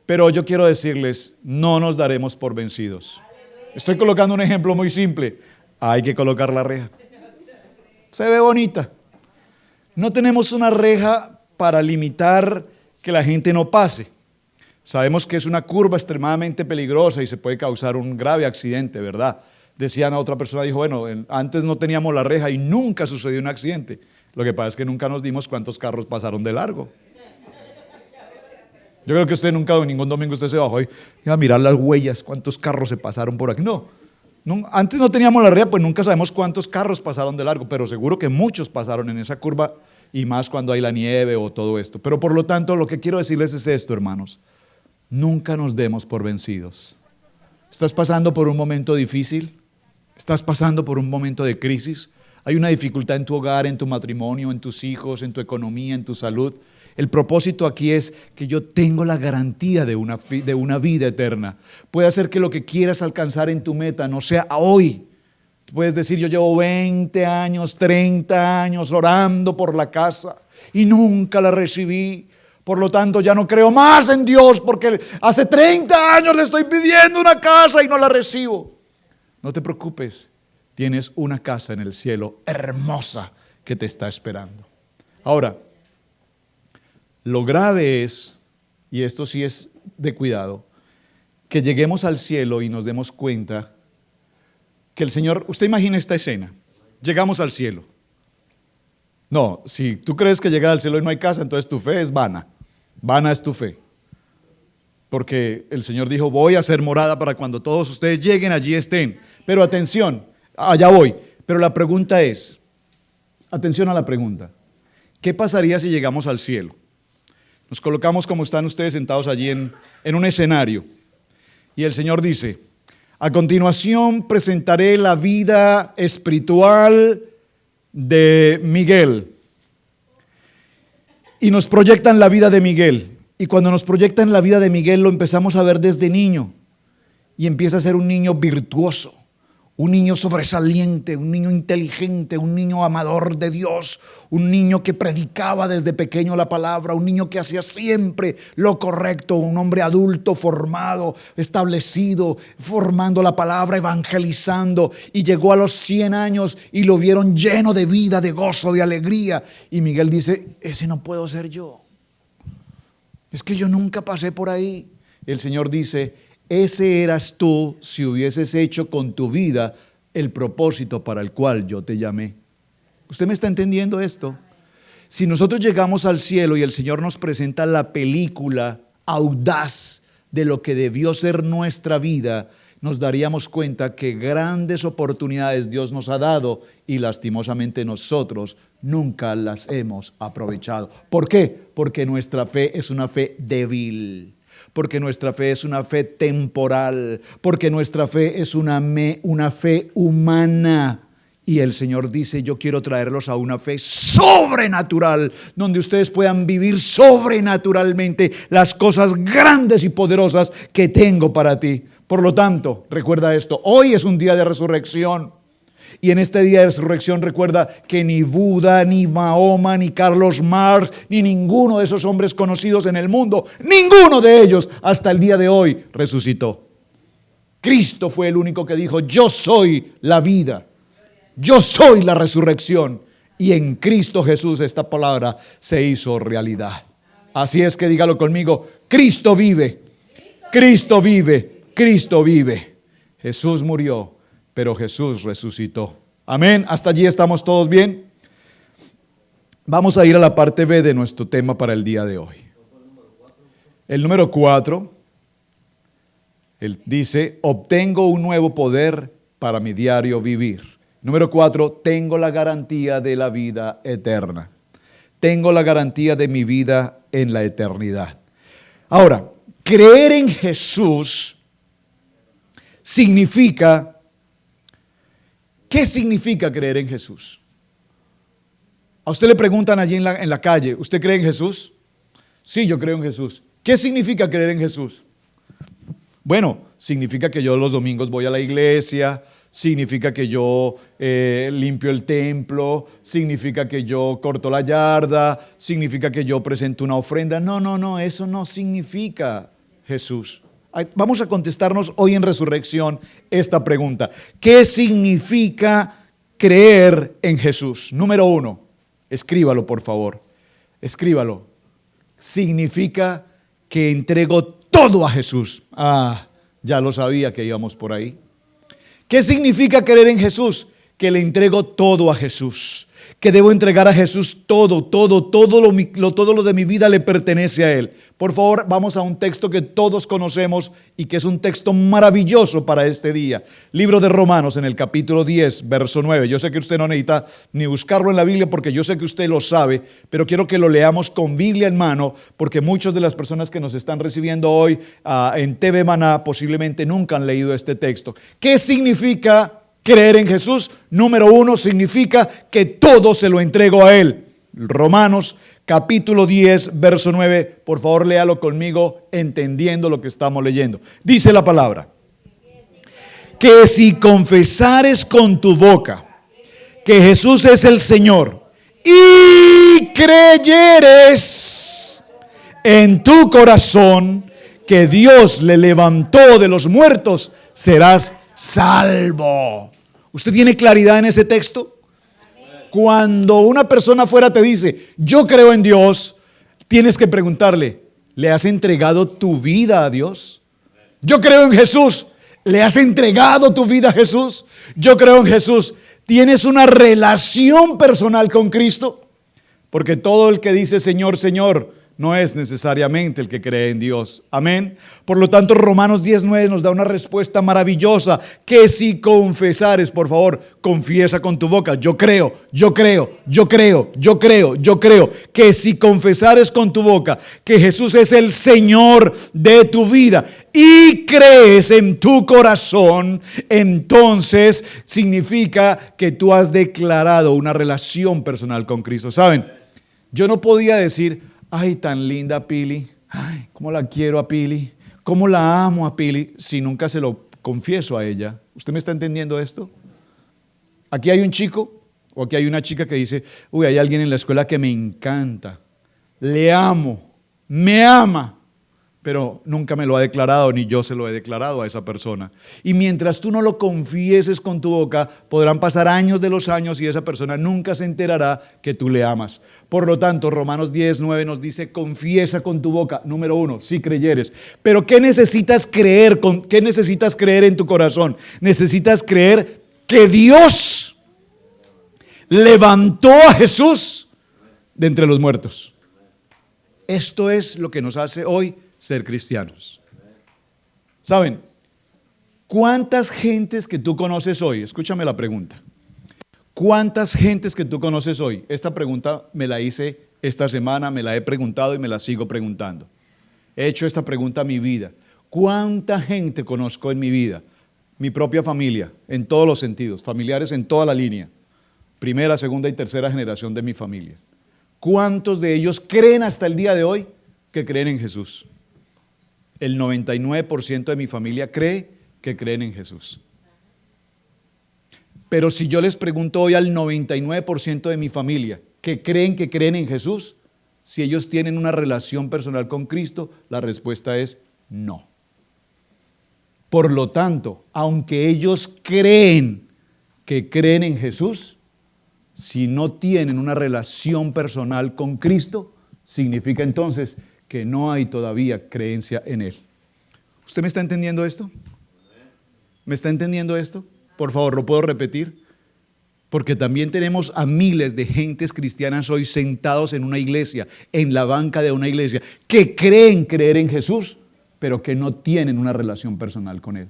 pero yo quiero decirles, no nos daremos por vencidos. Estoy colocando un ejemplo muy simple. Hay que colocar la reja. Se ve bonita. No tenemos una reja para limitar que la gente no pase. Sabemos que es una curva extremadamente peligrosa y se puede causar un grave accidente, ¿verdad? Decían a otra persona, dijo, bueno, antes no teníamos la reja y nunca sucedió un accidente. Lo que pasa es que nunca nos dimos cuántos carros pasaron de largo. Yo creo que usted nunca, ningún domingo usted se bajó y iba a mirar las huellas, cuántos carros se pasaron por aquí. No, antes no teníamos la reja, pues nunca sabemos cuántos carros pasaron de largo, pero seguro que muchos pasaron en esa curva y más cuando hay la nieve o todo esto. Pero por lo tanto, lo que quiero decirles es esto, hermanos. Nunca nos demos por vencidos. ¿Estás pasando por un momento difícil? ¿Estás pasando por un momento de crisis? ¿Hay una dificultad en tu hogar, en tu matrimonio, en tus hijos, en tu economía, en tu salud? El propósito aquí es que yo tengo la garantía de una vida eterna. Puede ser que lo que quieras alcanzar en tu meta no sea hoy. Puedes decir, yo llevo 20 años, 30 años orando por la casa y nunca la recibí. Por lo tanto, ya no creo más en Dios porque hace 30 años le estoy pidiendo una casa y no la recibo. No te preocupes, tienes una casa en el cielo hermosa que te está esperando. Ahora, lo grave es, y esto sí es de cuidado, que lleguemos al cielo y nos demos cuenta que el Señor, usted imagina esta escena, llegamos al cielo. No, si tú crees que llegas al cielo y no hay casa, entonces tu fe es vana. Vana es tu fe. Porque el Señor dijo, voy a hacer morada para cuando todos ustedes lleguen, allí estén. Pero atención, allá voy. Pero la pregunta es, atención a la pregunta, ¿qué pasaría si llegamos al cielo? Nos colocamos como están ustedes sentados allí en un escenario. Y el Señor dice, a continuación presentaré la vida espiritual de Miguel. Y nos proyectan la vida de Miguel. Y cuando nos proyectan la vida de Miguel lo empezamos a ver desde niño. Y empieza a ser un niño virtuoso, un niño sobresaliente, un niño inteligente, un niño amador de Dios, un niño que predicaba desde pequeño la palabra, un niño que hacía siempre lo correcto, un hombre adulto formado, establecido, formando la palabra, evangelizando, y llegó a los 100 años y lo vieron lleno de vida, de gozo, de alegría. Y Miguel dice, ese no puedo ser yo. Es que yo nunca pasé por ahí. El Señor dice, ese eras tú si hubieses hecho con tu vida el propósito para el cual yo te llamé. ¿Usted me está entendiendo esto? Si nosotros llegamos al cielo y el Señor nos presenta la película audaz de lo que debió ser nuestra vida, nos daríamos cuenta que grandes oportunidades Dios nos ha dado y lastimosamente nosotros nunca las hemos aprovechado. ¿Por qué? Porque nuestra fe es una fe débil. Porque nuestra fe es una fe temporal, porque nuestra fe es una fe humana. Y el Señor dice, yo quiero traerlos a una fe sobrenatural, donde ustedes puedan vivir sobrenaturalmente las cosas grandes y poderosas que tengo para ti. Por lo tanto, recuerda esto, hoy es un día de resurrección. Y en este día de resurrección recuerda que ni Buda, ni Mahoma, ni Carlos Marx, ni ninguno de esos hombres conocidos en el mundo, ninguno de ellos hasta el día de hoy resucitó. Cristo fue el único que dijo, yo soy la vida, yo soy la resurrección. Y en Cristo Jesús esta palabra se hizo realidad. Así es que dígalo conmigo, Cristo vive, Cristo vive, Cristo vive. Jesús murió, pero Jesús resucitó. Amén. ¿Hasta allí estamos todos bien? Vamos a ir a la parte B de nuestro tema para el día de hoy. El número 4, él dice, obtengo un nuevo poder para mi diario vivir. Número 4, tengo la garantía de la vida eterna. Tengo la garantía de mi vida en la eternidad. Ahora, creer en Jesús significa... ¿Qué significa creer en Jesús? A usted le preguntan allí en la calle, ¿usted cree en Jesús? Sí, yo creo en Jesús. ¿Qué significa creer en Jesús? Bueno, significa que yo los domingos voy a la iglesia, significa que yo limpio el templo, significa que yo corto la yarda, significa que yo presento una ofrenda. No, eso no significa Jesús. Vamos a contestarnos hoy en Resurrección esta pregunta. ¿Qué significa creer en Jesús? Número 1, escríbalo por favor, escríbalo. Significa que entrego todo a Jesús. Ya lo sabía que íbamos por ahí. ¿Qué significa creer en Jesús? Que le entrego todo a Jesús. Que debo entregar a Jesús todo lo de mi vida le pertenece a Él. Por favor, vamos a un texto que todos conocemos y que es un texto maravilloso para este día. Libro de Romanos en el capítulo 10, verso 9. Yo sé que usted no necesita ni buscarlo en la Biblia porque yo sé que usted lo sabe, pero quiero que lo leamos con Biblia en mano porque muchas de las personas que nos están recibiendo hoy en TV Maná posiblemente nunca han leído este texto. ¿Qué significa creer en Jesús? Número 1, significa que todo se lo entrego a Él. Romanos capítulo 10, verso 9. Por favor, léalo conmigo, entendiendo lo que estamos leyendo. Dice la palabra: que si confesares con tu boca que Jesús es el Señor y creyeres en tu corazón que Dios le levantó de los muertos, serás salvo. ¿Usted tiene claridad en ese texto? Cuando una persona afuera te dice, yo creo en Dios, tienes que preguntarle, ¿le has entregado tu vida a Dios? Yo creo en Jesús. ¿Le has entregado tu vida a Jesús? Yo creo en Jesús. ¿Tienes una relación personal con Cristo? Porque todo el que dice Señor, Señor, no es necesariamente el que cree en Dios. Amén. Por lo tanto, Romanos 10:9 nos da una respuesta maravillosa. Que si confesares, por favor, confiesa con tu boca. Yo creo. Que si confesares con tu boca que Jesús es el Señor de tu vida y crees en tu corazón, entonces significa que tú has declarado una relación personal con Cristo. ¿Saben? Yo no podía decir, ay, tan linda Pili, ay, cómo la quiero a Pili, cómo la amo a Pili, si nunca se lo confieso a ella. ¿Usted me está entendiendo esto? Aquí hay un chico o aquí hay una chica que dice, uy, hay alguien en la escuela que me encanta, le amo, me ama, pero nunca me lo ha declarado, ni yo se lo he declarado a esa persona. Y mientras tú no lo confieses con tu boca, podrán pasar años de los años y esa persona nunca se enterará que tú le amas. Por lo tanto, Romanos 10:9 nos dice, confiesa con tu boca, número 1, si creyeres. Pero ¿qué necesitas creer? ¿Qué necesitas creer en tu corazón? Necesitas creer que Dios levantó a Jesús de entre los muertos. Esto es lo que nos hace hoy ser cristianos. ¿Saben? ¿Cuántas gentes que tú conoces hoy? Escúchame la pregunta. ¿Cuántas gentes que tú conoces hoy? Esta pregunta me la hice esta semana, me la he preguntado y me la sigo preguntando. He hecho esta pregunta a mi vida. ¿Cuánta gente conozco en mi vida? Mi propia familia, en todos los sentidos, familiares en toda la línea. Primera, segunda y tercera generación de mi familia. ¿Cuántos de ellos creen hasta el día de hoy que creen en Jesús? El 99% de mi familia cree que creen en Jesús. Pero si yo les pregunto hoy al 99% de mi familia que creen en Jesús, si ellos tienen una relación personal con Cristo, la respuesta es no. Por lo tanto, aunque ellos creen que creen en Jesús, si no tienen una relación personal con Cristo, significa entonces que no hay todavía creencia en Él. ¿Usted me está entendiendo esto? ¿Me está entendiendo esto? Por favor, ¿lo puedo repetir? Porque también tenemos a miles de gentes cristianas hoy sentados en una iglesia, en la banca de una iglesia, que creen creer en Jesús, pero que no tienen una relación personal con Él.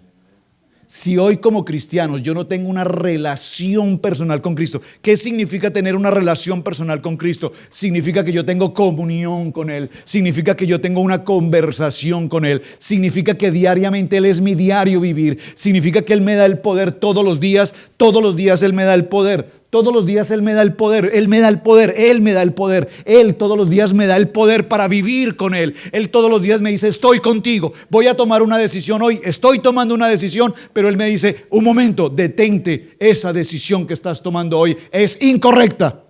Si hoy como cristianos yo no tengo una relación personal con Cristo, ¿qué significa tener una relación personal con Cristo? Significa que yo tengo comunión con Él, significa que yo tengo una conversación con Él, significa que diariamente Él es mi diario vivir, significa que Él me da el poder todos los días Él me da el poder. Todos los días Él me da el poder, Él me da el poder, Él me da el poder. Él todos los días me da el poder para vivir con Él. Él todos los días me dice, estoy contigo, voy a tomar una decisión hoy, estoy tomando una decisión, pero Él me dice, un momento, detente, esa decisión que estás tomando hoy es incorrecta.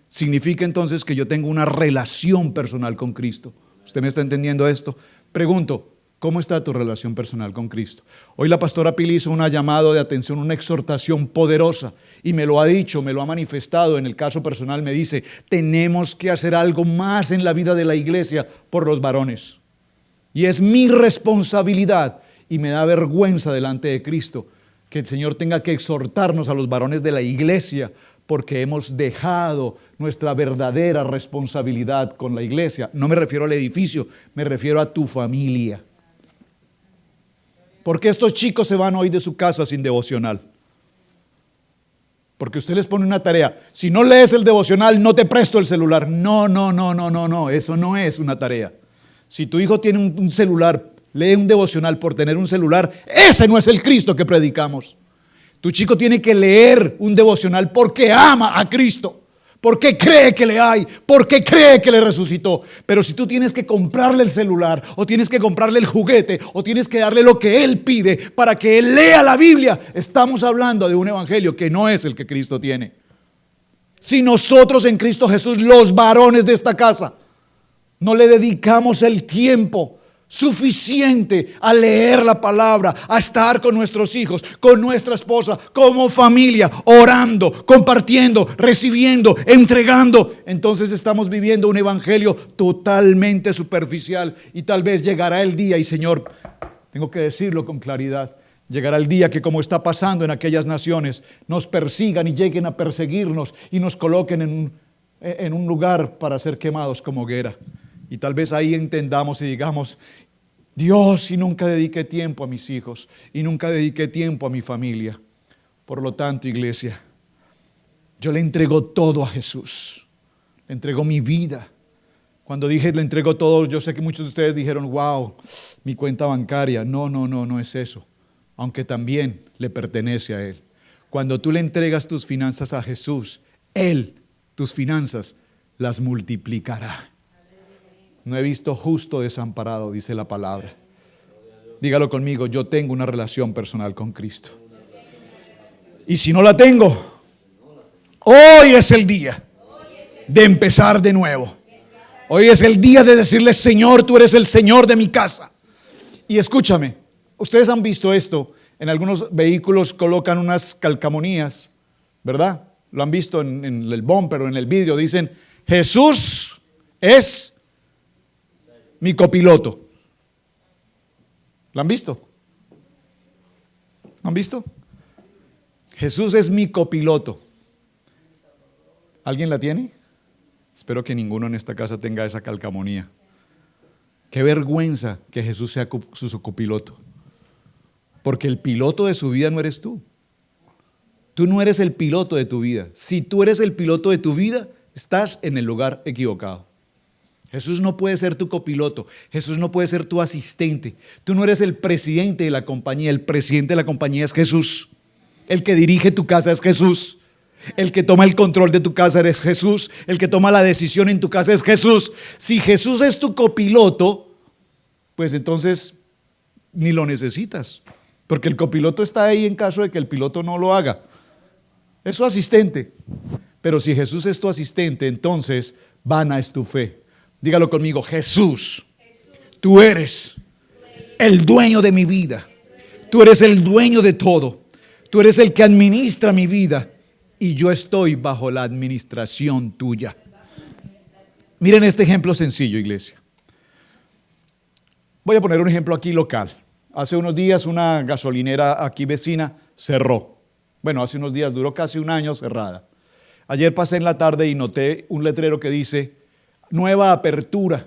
Significa entonces que yo tengo una relación personal con Cristo. ¿Usted me está entendiendo esto? Pregunto, ¿Cómo está tu relación personal con Cristo? Hoy la pastora Pili hizo un llamado de atención, una exhortación poderosa y me lo ha dicho, me lo ha manifestado. En el caso personal me dice, tenemos que hacer algo más en la vida de la iglesia por los varones. Y es mi responsabilidad y me da vergüenza delante de Cristo que el Señor tenga que exhortarnos a los varones de la iglesia porque hemos dejado nuestra verdadera responsabilidad con la iglesia. No me refiero al edificio, me refiero a tu familia. ¿Por qué estos chicos se van hoy de su casa sin devocional? Porque usted les pone una tarea. Si no lees el devocional, no te presto el celular. No, eso no es una tarea. Si tu hijo tiene un celular, lee un devocional por tener un celular, ese no es el Cristo que predicamos. Tu chico tiene que leer un devocional porque ama a Cristo, porque cree que le hay, porque cree que le resucitó. Pero si tú tienes que comprarle el celular, o tienes que comprarle el juguete, o tienes que darle lo que él pide para que él lea la Biblia, estamos hablando de un evangelio que no es el que Cristo tiene. Si nosotros en Cristo Jesús, los varones de esta casa, no le dedicamos el tiempo suficiente a leer la palabra, a estar con nuestros hijos, con nuestra esposa, como familia, orando, compartiendo, recibiendo, entregando, entonces estamos viviendo un evangelio totalmente superficial y tal vez llegará el día, y Señor, tengo que decirlo con claridad, llegará el día que, como está pasando en aquellas naciones, nos persigan y lleguen a perseguirnos y nos coloquen en un lugar para ser quemados como hoguera. Y tal vez ahí entendamos y digamos, Dios, y nunca dediqué tiempo a mis hijos, y nunca dediqué tiempo a mi familia. Por lo tanto, iglesia, yo le entrego todo a Jesús. Le entrego mi vida. Cuando dije le entrego todo, yo sé que muchos de ustedes dijeron, wow, mi cuenta bancaria. No es eso. Aunque también le pertenece a Él. Cuando tú le entregas tus finanzas a Jesús, Él, tus finanzas, las multiplicará. No he visto justo desamparado, dice la palabra. Dígalo conmigo, yo tengo una relación personal con Cristo. Y si no la tengo, hoy es el día de empezar de nuevo. Hoy es el día de decirle, Señor, tú eres el Señor de mi casa. Y escúchame, ustedes han visto esto, en algunos vehículos colocan unas calcamonías, ¿verdad? Lo han visto en el bumper o en el vidrio, dicen, Jesús es mi copiloto. ¿Lo han visto? ¿Lo han visto? Jesús es mi copiloto. ¿Alguien la tiene? Espero que ninguno en esta casa tenga esa calcamonía. Qué vergüenza que Jesús sea su copiloto. Porque el piloto de su vida no eres tú. Tú no eres el piloto de tu vida. Si tú eres el piloto de tu vida, estás en el lugar equivocado. Jesús no puede ser tu copiloto, Jesús no puede ser tu asistente. Tú no eres el presidente de la compañía, el presidente de la compañía es Jesús. El que dirige tu casa es Jesús. El que toma el control de tu casa es Jesús. El que toma la decisión en tu casa es Jesús. Si Jesús es tu copiloto, pues entonces ni lo necesitas. Porque el copiloto está ahí en caso de que el piloto no lo haga. Es su asistente. Pero si Jesús es tu asistente, entonces vana es tu fe. Dígalo conmigo, Jesús, tú eres el dueño de mi vida. Tú eres el dueño de todo. Tú eres el que administra mi vida y yo estoy bajo la administración tuya. Miren este ejemplo sencillo, iglesia. Voy a poner un ejemplo aquí local. Hace unos días una gasolinera aquí vecina cerró. Bueno, hace unos días, duró casi un año cerrada. Ayer pasé en la tarde y noté un letrero que dice nueva apertura,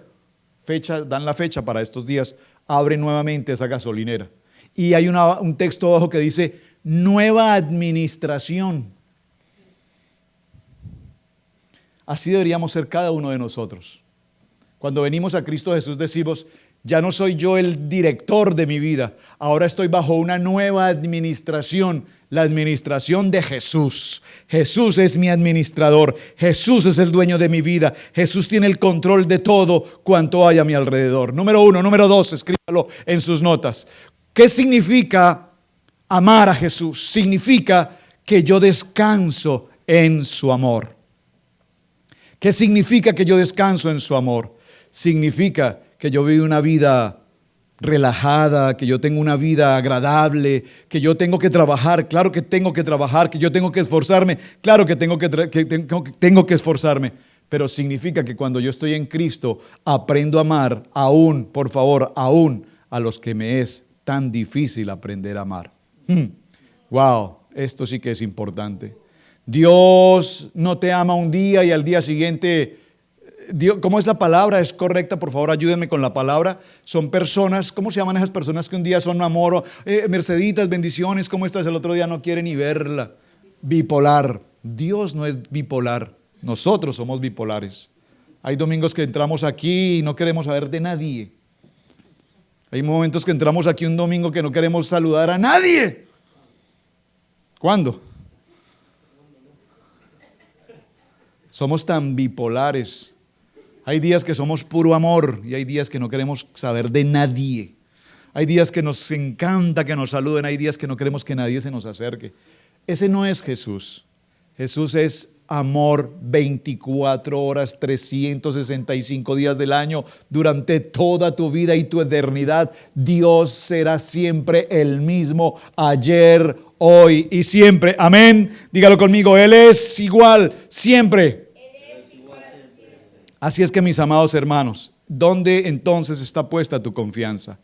dan la fecha para estos días, abre nuevamente esa gasolinera. Y hay un texto abajo que dice, nueva administración. Así deberíamos ser cada uno de nosotros. Cuando venimos a Cristo Jesús decimos, ya no soy yo el director de mi vida, ahora estoy bajo una nueva administración, la administración de Jesús. Jesús es mi administrador, Jesús es el dueño de mi vida, Jesús tiene el control de todo cuanto hay a mi alrededor. Número 1, número 2, escríbalo en sus notas. ¿Qué significa amar a Jesús? Significa que yo descanso en su amor. ¿Qué significa que yo descanso en su amor? Significa que yo vivo una vida relajada, que yo tengo una vida agradable, que yo tengo que trabajar, claro que tengo que trabajar, que yo tengo que esforzarme, claro que tengo que esforzarme, pero significa que cuando yo estoy en Cristo aprendo a amar aún, por favor, aún a los que me es tan difícil aprender a amar. Wow, esto sí que es importante. Dios no te ama un día y al día siguiente, Dios, ¿cómo es la palabra? ¿Es correcta? Por favor, ayúdenme con la palabra. Son personas, ¿cómo se llaman esas personas que un día son amor? Merceditas, bendiciones, ¿cómo estás? El otro día no quiere ni verla. Bipolar. Dios no es bipolar. Nosotros somos bipolares. Hay domingos que entramos aquí y no queremos saber de nadie. Hay momentos que entramos aquí un domingo que no queremos saludar a nadie. ¿Cuándo? Somos tan bipolares. Hay días que somos puro amor y hay días que no queremos saber de nadie. Hay días que nos encanta que nos saluden, hay días que no queremos que nadie se nos acerque. Ese no es Jesús. Jesús es amor 24 horas, 365 días del año, durante toda tu vida y tu eternidad. Dios será siempre el mismo, ayer, hoy y siempre. Amén. Dígalo conmigo, Él es igual siempre. Así es que, mis amados hermanos, ¿dónde entonces está puesta tu confianza?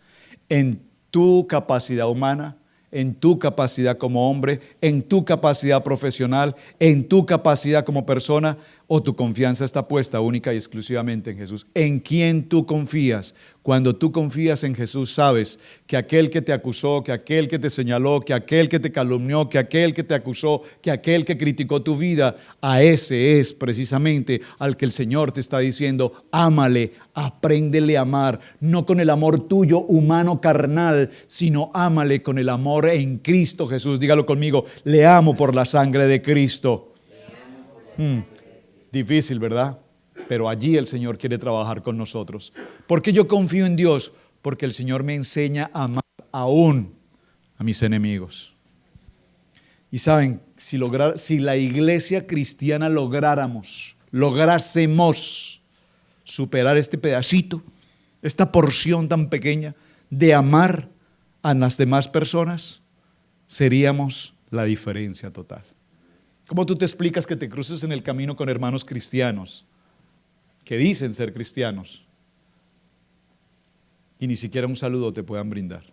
¿En tu capacidad humana? ¿En tu capacidad como hombre? ¿En tu capacidad profesional? ¿En tu capacidad como persona? ¿O tu confianza está puesta única y exclusivamente en Jesús? ¿En quién tú confías? Cuando tú confías en Jesús, sabes que aquel que te acusó, que aquel que te señaló, que aquel que te calumnió, que aquel que te acusó, que aquel que criticó tu vida, a ese es precisamente al que el Señor te está diciendo: ámale, apréndele a amar, no con el amor tuyo humano carnal, sino ámale con el amor en Cristo Jesús. Dígalo conmigo: le amo por la sangre de Cristo. Difícil, ¿verdad? Pero allí el Señor quiere trabajar con nosotros. ¿Por qué yo confío en Dios? Porque el Señor me enseña a amar aún a mis enemigos. Y saben, si la iglesia cristiana lográsemos superar este pedacito, esta porción tan pequeña de amar a las demás personas, seríamos la diferencia total. ¿Cómo tú te explicas que te cruces en el camino con hermanos cristianos que dicen ser cristianos y ni siquiera un saludo te puedan brindar?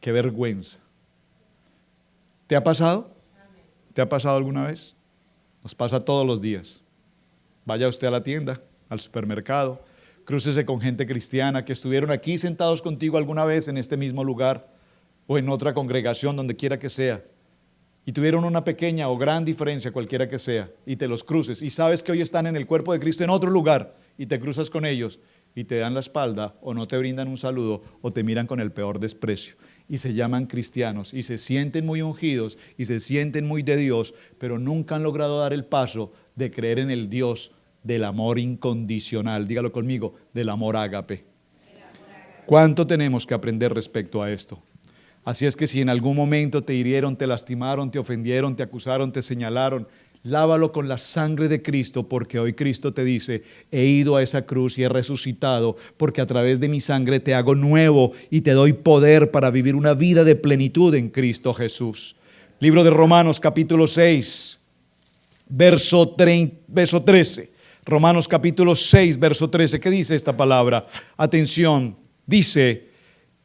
¡Qué vergüenza! ¿Te ha pasado? ¿Te ha pasado alguna vez? Nos pasa todos los días. Vaya usted a la tienda, al supermercado, crúcese con gente cristiana que estuvieron aquí sentados contigo alguna vez en este mismo lugar o en otra congregación, donde quiera que sea, y tuvieron una pequeña o gran diferencia, cualquiera que sea, y te los cruces, y sabes que hoy están en el cuerpo de Cristo en otro lugar, y te cruzas con ellos, y te dan la espalda, o no te brindan un saludo, o te miran con el peor desprecio, y se llaman cristianos, y se sienten muy ungidos, y se sienten muy de Dios, pero nunca han logrado dar el paso de creer en el Dios del amor incondicional. Dígalo conmigo, del amor ágape. ¿Cuánto tenemos que aprender respecto a esto? Así es que si en algún momento te hirieron, te lastimaron, te ofendieron, te acusaron, te señalaron, lávalo con la sangre de Cristo, porque hoy Cristo te dice: he ido a esa cruz y he resucitado, porque a través de mi sangre te hago nuevo y te doy poder para vivir una vida de plenitud en Cristo Jesús. Libro de Romanos capítulo 6, verso 13. Romanos capítulo 6, verso 13. ¿Qué dice esta palabra? Atención, dice: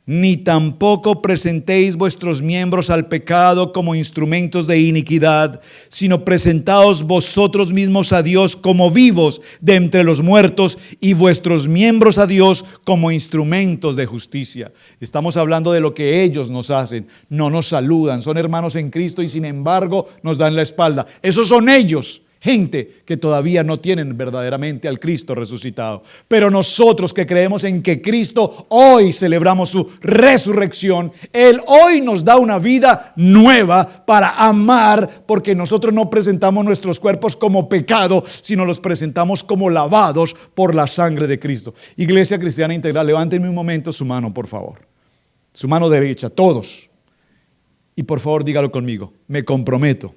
ni tampoco presentéis vuestros miembros al pecado como instrumentos de iniquidad, sino presentaos vosotros mismos a Dios como vivos de entre los muertos, y vuestros miembros a Dios como instrumentos de justicia. Estamos hablando de lo que ellos nos hacen. No nos saludan, son hermanos en Cristo y sin embargo nos dan la espalda. Esos son ellos. Gente que todavía no tienen verdaderamente al Cristo resucitado. Pero nosotros que creemos en que Cristo hoy celebramos su resurrección, Él hoy nos da una vida nueva para amar, porque nosotros no presentamos nuestros cuerpos como pecado, sino los presentamos como lavados por la sangre de Cristo. Iglesia Cristiana Integral, levántenme un momento su mano, por favor. Su mano derecha, todos. Y por favor dígalo conmigo: me comprometo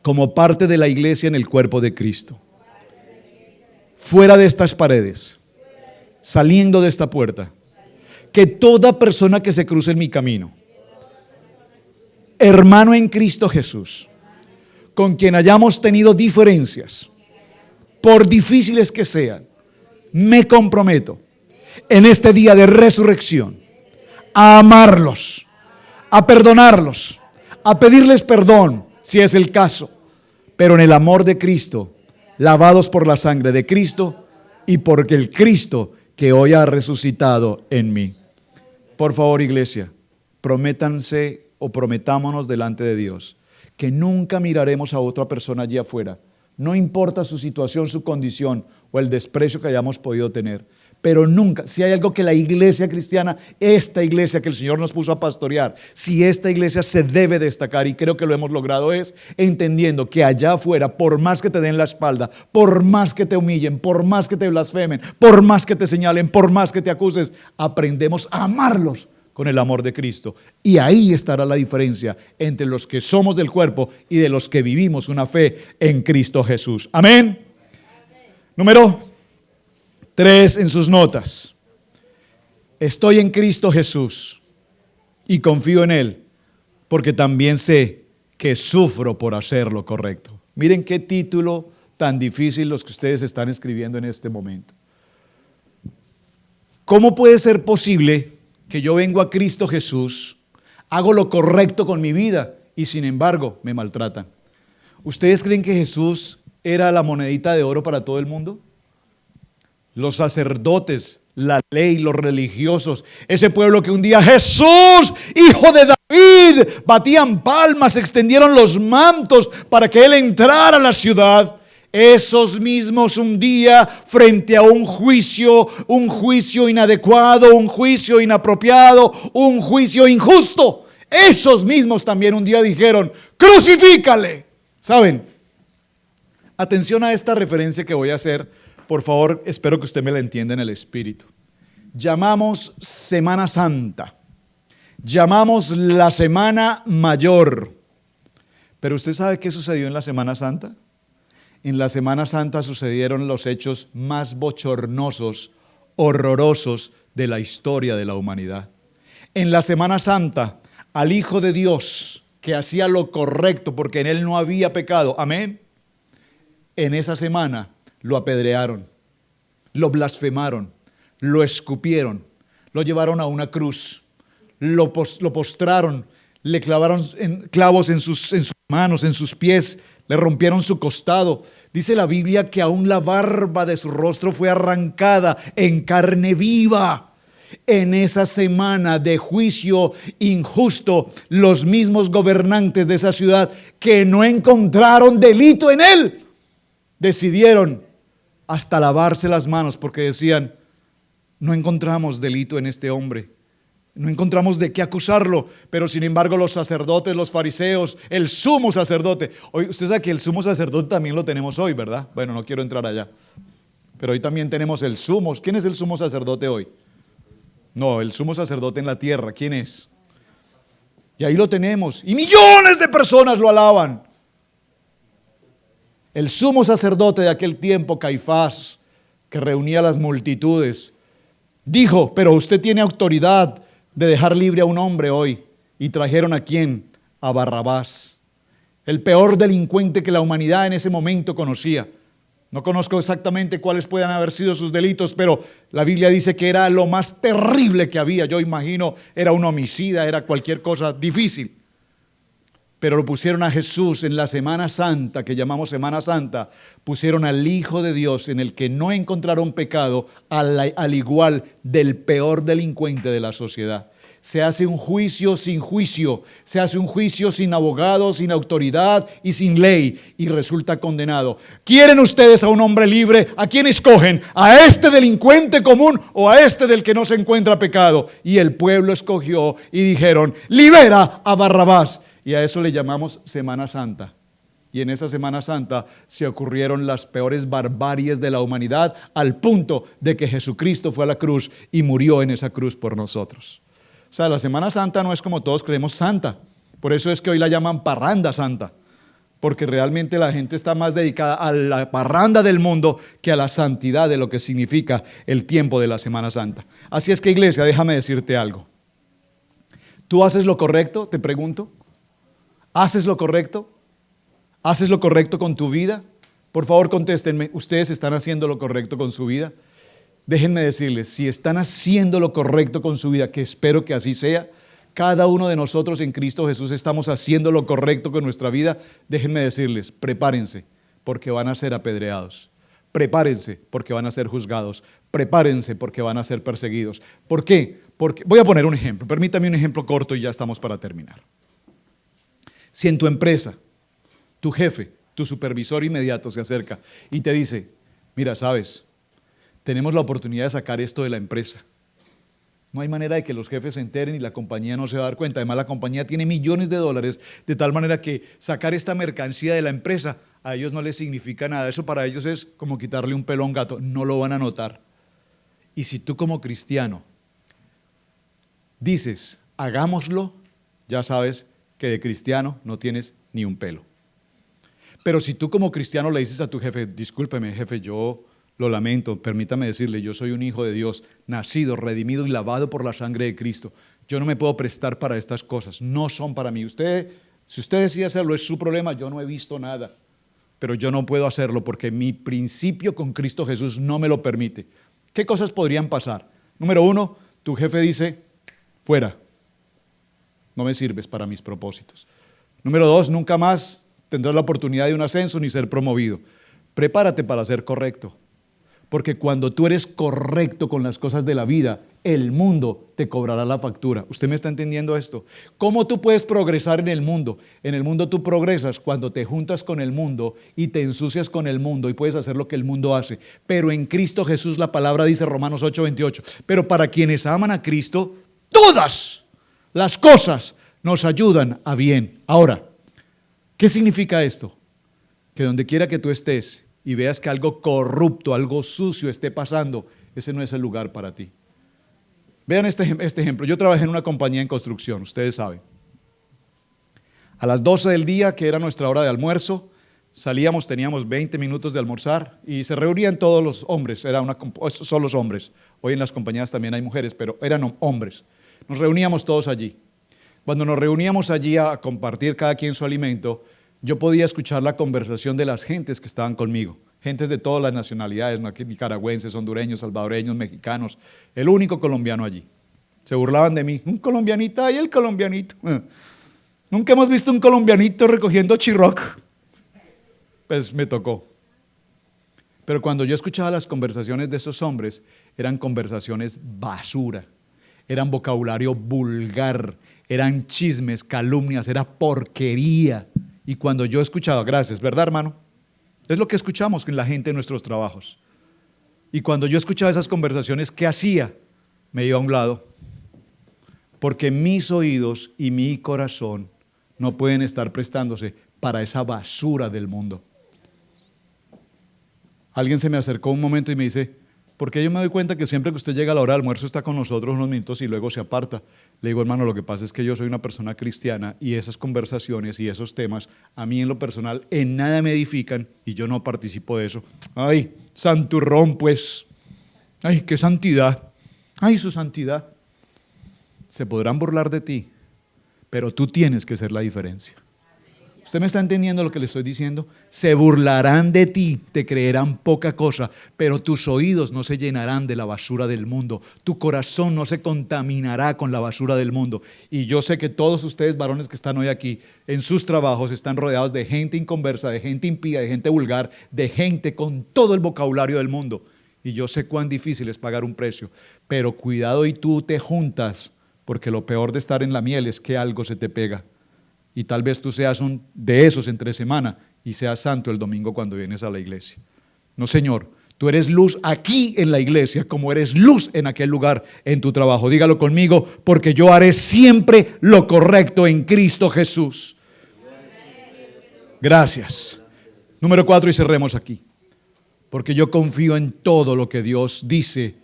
como parte de la iglesia en el cuerpo de Cristo, fuera de estas paredes, saliendo de esta puerta, que toda persona que se cruce en mi camino, hermano en Cristo Jesús, con quien hayamos tenido diferencias, por difíciles que sean, me comprometo en este día de resurrección a amarlos, a perdonarlos, a pedirles perdón si es el caso, pero en el amor de Cristo, lavados por la sangre de Cristo y porque el Cristo que hoy ha resucitado en mí. Por favor, iglesia, prométanse o prometámonos delante de Dios que nunca miraremos a otra persona allí afuera, no importa su situación, su condición o el desprecio que hayamos podido tener, pero nunca, si hay algo que la iglesia cristiana, esta iglesia que el Señor nos puso a pastorear, si esta iglesia se debe destacar, y creo que lo hemos logrado, es entendiendo que allá afuera, por más que te den la espalda, por más que te humillen, por más que te blasfemen, por más que te señalen, por más que te acuses, aprendemos a amarlos con el amor de Cristo. Y ahí estará la diferencia entre los que somos del cuerpo y de los que vivimos una fe en Cristo Jesús. Amén. Número 3 en sus notas. Estoy en Cristo Jesús y confío en Él, porque también sé que sufro por hacer lo correcto. Miren qué título tan difícil los que ustedes están escribiendo en este momento. ¿Cómo puede ser posible que yo vengo a Cristo Jesús, hago lo correcto con mi vida y sin embargo me maltratan? ¿Ustedes creen que Jesús era la monedita de oro para todo el mundo? Los sacerdotes, la ley, los religiosos, ese pueblo que un día Jesús, hijo de David, batían palmas, extendieron los mantos para que Él entrara a la ciudad. Esos mismos un día frente a un juicio inadecuado, un juicio inapropiado, un juicio injusto, esos mismos también un día dijeron, crucifícale. ¿Saben? Atención a esta referencia que voy a hacer, por favor, espero que usted me la entienda en el espíritu. Llamamos Semana Santa, llamamos la Semana Mayor, pero ¿usted sabe qué sucedió en la Semana Santa? En la Semana Santa sucedieron los hechos más bochornosos, horrorosos de la historia de la humanidad. En la Semana Santa, al Hijo de Dios, que hacía lo correcto porque en Él no había pecado, amén, en esa semana lo apedrearon, lo blasfemaron, lo escupieron, lo llevaron a una cruz, lo postraron, le clavaron clavos en sus manos, en sus pies, le rompieron su costado. Dice la Biblia que aún la barba de su rostro fue arrancada en carne viva. En esa semana de juicio injusto, los mismos gobernantes de esa ciudad que no encontraron delito en él, decidieron hasta lavarse las manos porque decían, no encontramos delito en este hombre. No encontramos de qué acusarlo, pero sin embargo los sacerdotes, los fariseos, el sumo sacerdote. Hoy, usted sabe que el sumo sacerdote también lo tenemos hoy, ¿verdad? Bueno, no quiero entrar allá. Pero hoy también tenemos el sumo. ¿Quién es el sumo sacerdote hoy? No, el sumo sacerdote en la tierra. ¿Quién es? Y ahí lo tenemos. Y millones de personas lo alaban. El sumo sacerdote de aquel tiempo, Caifás, que reunía a las multitudes, dijo, pero usted tiene autoridad de dejar libre a un hombre hoy. Y trajeron ¿a quién? A Barrabás, el peor delincuente que la humanidad en ese momento conocía. No conozco exactamente cuáles puedan haber sido sus delitos, pero la Biblia dice que era lo más terrible que había. Yo imagino, era un homicida, era cualquier cosa difícil. Pero lo pusieron a Jesús en la Semana Santa, que llamamos Semana Santa, pusieron al Hijo de Dios en el que no encontraron pecado, al igual del peor delincuente de la sociedad. Se hace un juicio sin juicio, se hace un juicio sin abogado, sin autoridad y sin ley, y resulta condenado. ¿Quieren ustedes a un hombre libre? ¿A quién escogen? ¿A este delincuente común o a este del que no se encuentra pecado? Y el pueblo escogió y dijeron, libera a Barrabás. Y a eso le llamamos Semana Santa. Y en esa Semana Santa se ocurrieron las peores barbaries de la humanidad, al punto de que Jesucristo fue a la cruz y murió en esa cruz por nosotros. O sea, la Semana Santa no es como todos creemos santa. Por eso es que hoy la llaman parranda santa. porque realmente la gente está más dedicada a la parranda del mundo que a la santidad de lo que significa el tiempo de la Semana Santa. Así es que, iglesia, déjame decirte algo. ¿Tú haces lo correcto? Te pregunto. ¿Haces lo correcto? ¿Haces lo correcto con tu vida? Por favor, contéstenme, ¿ustedes están haciendo lo correcto con su vida? Déjenme decirles, si están haciendo lo correcto con su vida, que espero que así sea, cada uno de nosotros en Cristo Jesús estamos haciendo lo correcto con nuestra vida. Déjenme decirles, prepárense porque van a ser apedreados. Prepárense porque van a ser juzgados. Prepárense porque van a ser perseguidos. ¿Por qué? Porque, voy a poner un ejemplo. Permítame un ejemplo corto y ya estamos para terminar. Si en tu empresa, tu jefe, tu supervisor inmediato se acerca y te dice, mira, sabes, tenemos la oportunidad de sacar esto de la empresa. No hay manera de que los jefes se enteren y la compañía no se va a dar cuenta. Además, la compañía tiene millones de dólares, de tal manera que sacar esta mercancía de la empresa a ellos no les significa nada. Eso para ellos es como quitarle un pelo a un gato. No lo van a notar. Y si tú como cristiano dices, hagámoslo, ya sabes que de cristiano no tienes ni un pelo. Pero si tú como cristiano le dices a tu jefe, discúlpeme jefe, yo lo lamento, permítame decirle, yo soy un hijo de Dios, nacido, redimido y lavado por la sangre de Cristo. Yo no me puedo prestar para estas cosas, no son para mí. Si usted decide hacerlo, es su problema, yo no he visto nada. Pero yo no puedo hacerlo porque mi principio con Cristo Jesús no me lo permite. ¿Qué cosas podrían pasar? Número 1, tu jefe dice, fuera, no me sirves para mis propósitos. Número 2, nunca más tendrás la oportunidad de un ascenso ni ser promovido. Prepárate para ser correcto. Porque cuando tú eres correcto con las cosas de la vida, el mundo te cobrará la factura. ¿Usted me está entendiendo esto? ¿Cómo tú puedes progresar en el mundo? En el mundo tú progresas cuando te juntas con el mundo y te ensucias con el mundo y puedes hacer lo que el mundo hace. Pero en Cristo Jesús la palabra dice, Romanos 8:28, pero para quienes aman a Cristo, todas las cosas nos ayudan a bien. Ahora, ¿qué significa esto? Que donde quiera que tú estés y veas que algo corrupto, algo sucio esté pasando, ese no es el lugar para ti. Vean este ejemplo. Yo trabajé en una compañía en construcción, ustedes saben. A las 12 del día, que era nuestra hora de almuerzo, salíamos, teníamos 20 minutos de almorzar y se reunían todos los hombres, son los hombres. Hoy en las compañías también hay mujeres, pero eran hombres. Nos reuníamos todos allí. Cuando nos reuníamos allí a compartir cada quien su alimento, yo podía escuchar la conversación de las gentes que estaban conmigo, gentes de todas las nacionalidades, nicaragüenses, hondureños, salvadoreños, mexicanos, el único colombiano allí. Se burlaban de mí, un colombianito, ay el colombianito. Nunca hemos visto un colombianito recogiendo chirroc. Pues me tocó. Pero cuando yo escuchaba las conversaciones de esos hombres, eran conversaciones basura, eran vocabulario vulgar, eran chismes, calumnias, era porquería. Y cuando yo escuchaba, gracias, ¿verdad, hermano? Es lo que escuchamos en la gente en nuestros trabajos. Y cuando yo escuchaba esas conversaciones, ¿qué hacía? Me iba a un lado. Porque mis oídos y mi corazón no pueden estar prestándose para esa basura del mundo. Alguien se me acercó un momento y me dice, ¿por qué yo me doy cuenta que siempre que usted llega a la hora del almuerzo está con nosotros unos minutos y luego se aparta? Le digo, hermano, lo que pasa es que yo soy una persona cristiana y esas conversaciones y esos temas a mí en lo personal en nada me edifican y yo no participo de eso. Ay, santurrón pues, ay, qué santidad, ay, su santidad. Se podrán burlar de ti, pero tú tienes que ser la diferencia. ¿Usted me está entendiendo lo que le estoy diciendo? Se burlarán de ti, te creerán poca cosa, pero tus oídos no se llenarán de la basura del mundo. Tu corazón no se contaminará con la basura del mundo. Y yo sé que todos ustedes, varones que están hoy aquí, en sus trabajos están rodeados de gente inconversa, de gente impía, de gente vulgar, de gente con todo el vocabulario del mundo. Y yo sé cuán difícil es pagar un precio. Pero cuidado y tú te juntas, porque lo peor de estar en la miel es que algo se te pega. Y tal vez tú seas un de esos entre semana y seas santo el domingo cuando vienes a la iglesia. No, Señor, tú eres luz aquí en la iglesia como eres luz en aquel lugar en tu trabajo. Dígalo conmigo, porque yo haré siempre lo correcto en Cristo Jesús. Gracias. Número 4 y cerremos aquí. Porque yo confío en todo lo que Dios dice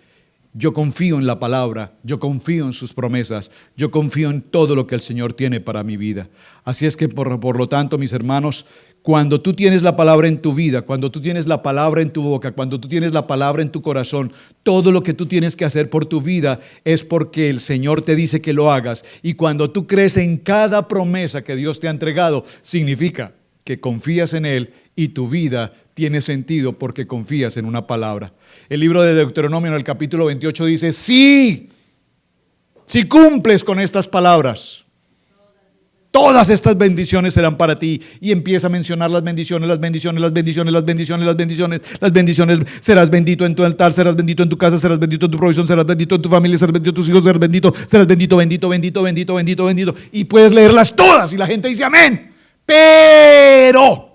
Yo confío en la palabra, yo confío en sus promesas, yo confío en todo lo que el Señor tiene para mi vida. Así es que por lo tanto, mis hermanos, cuando tú tienes la palabra en tu vida, cuando tú tienes la palabra en tu boca, cuando tú tienes la palabra en tu corazón, todo lo que tú tienes que hacer por tu vida es porque el Señor te dice que lo hagas. Y cuando tú crees en cada promesa que Dios te ha entregado, significa que confías en Él y tu vida tiene sentido porque confías en una palabra. El libro de Deuteronomio en el capítulo 28 dice, sí, si cumples con estas palabras, todas estas bendiciones serán para ti. Y empieza a mencionar las bendiciones, las bendiciones, las bendiciones, las bendiciones, las bendiciones, las bendiciones. Serás bendito en tu altar, serás bendito en tu casa, serás bendito en tu provisión, serás bendito en tu familia, serás bendito en tus hijos, serás bendito, bendito, bendito, bendito, bendito, bendito. Y puedes leerlas todas y la gente dice amén. Pero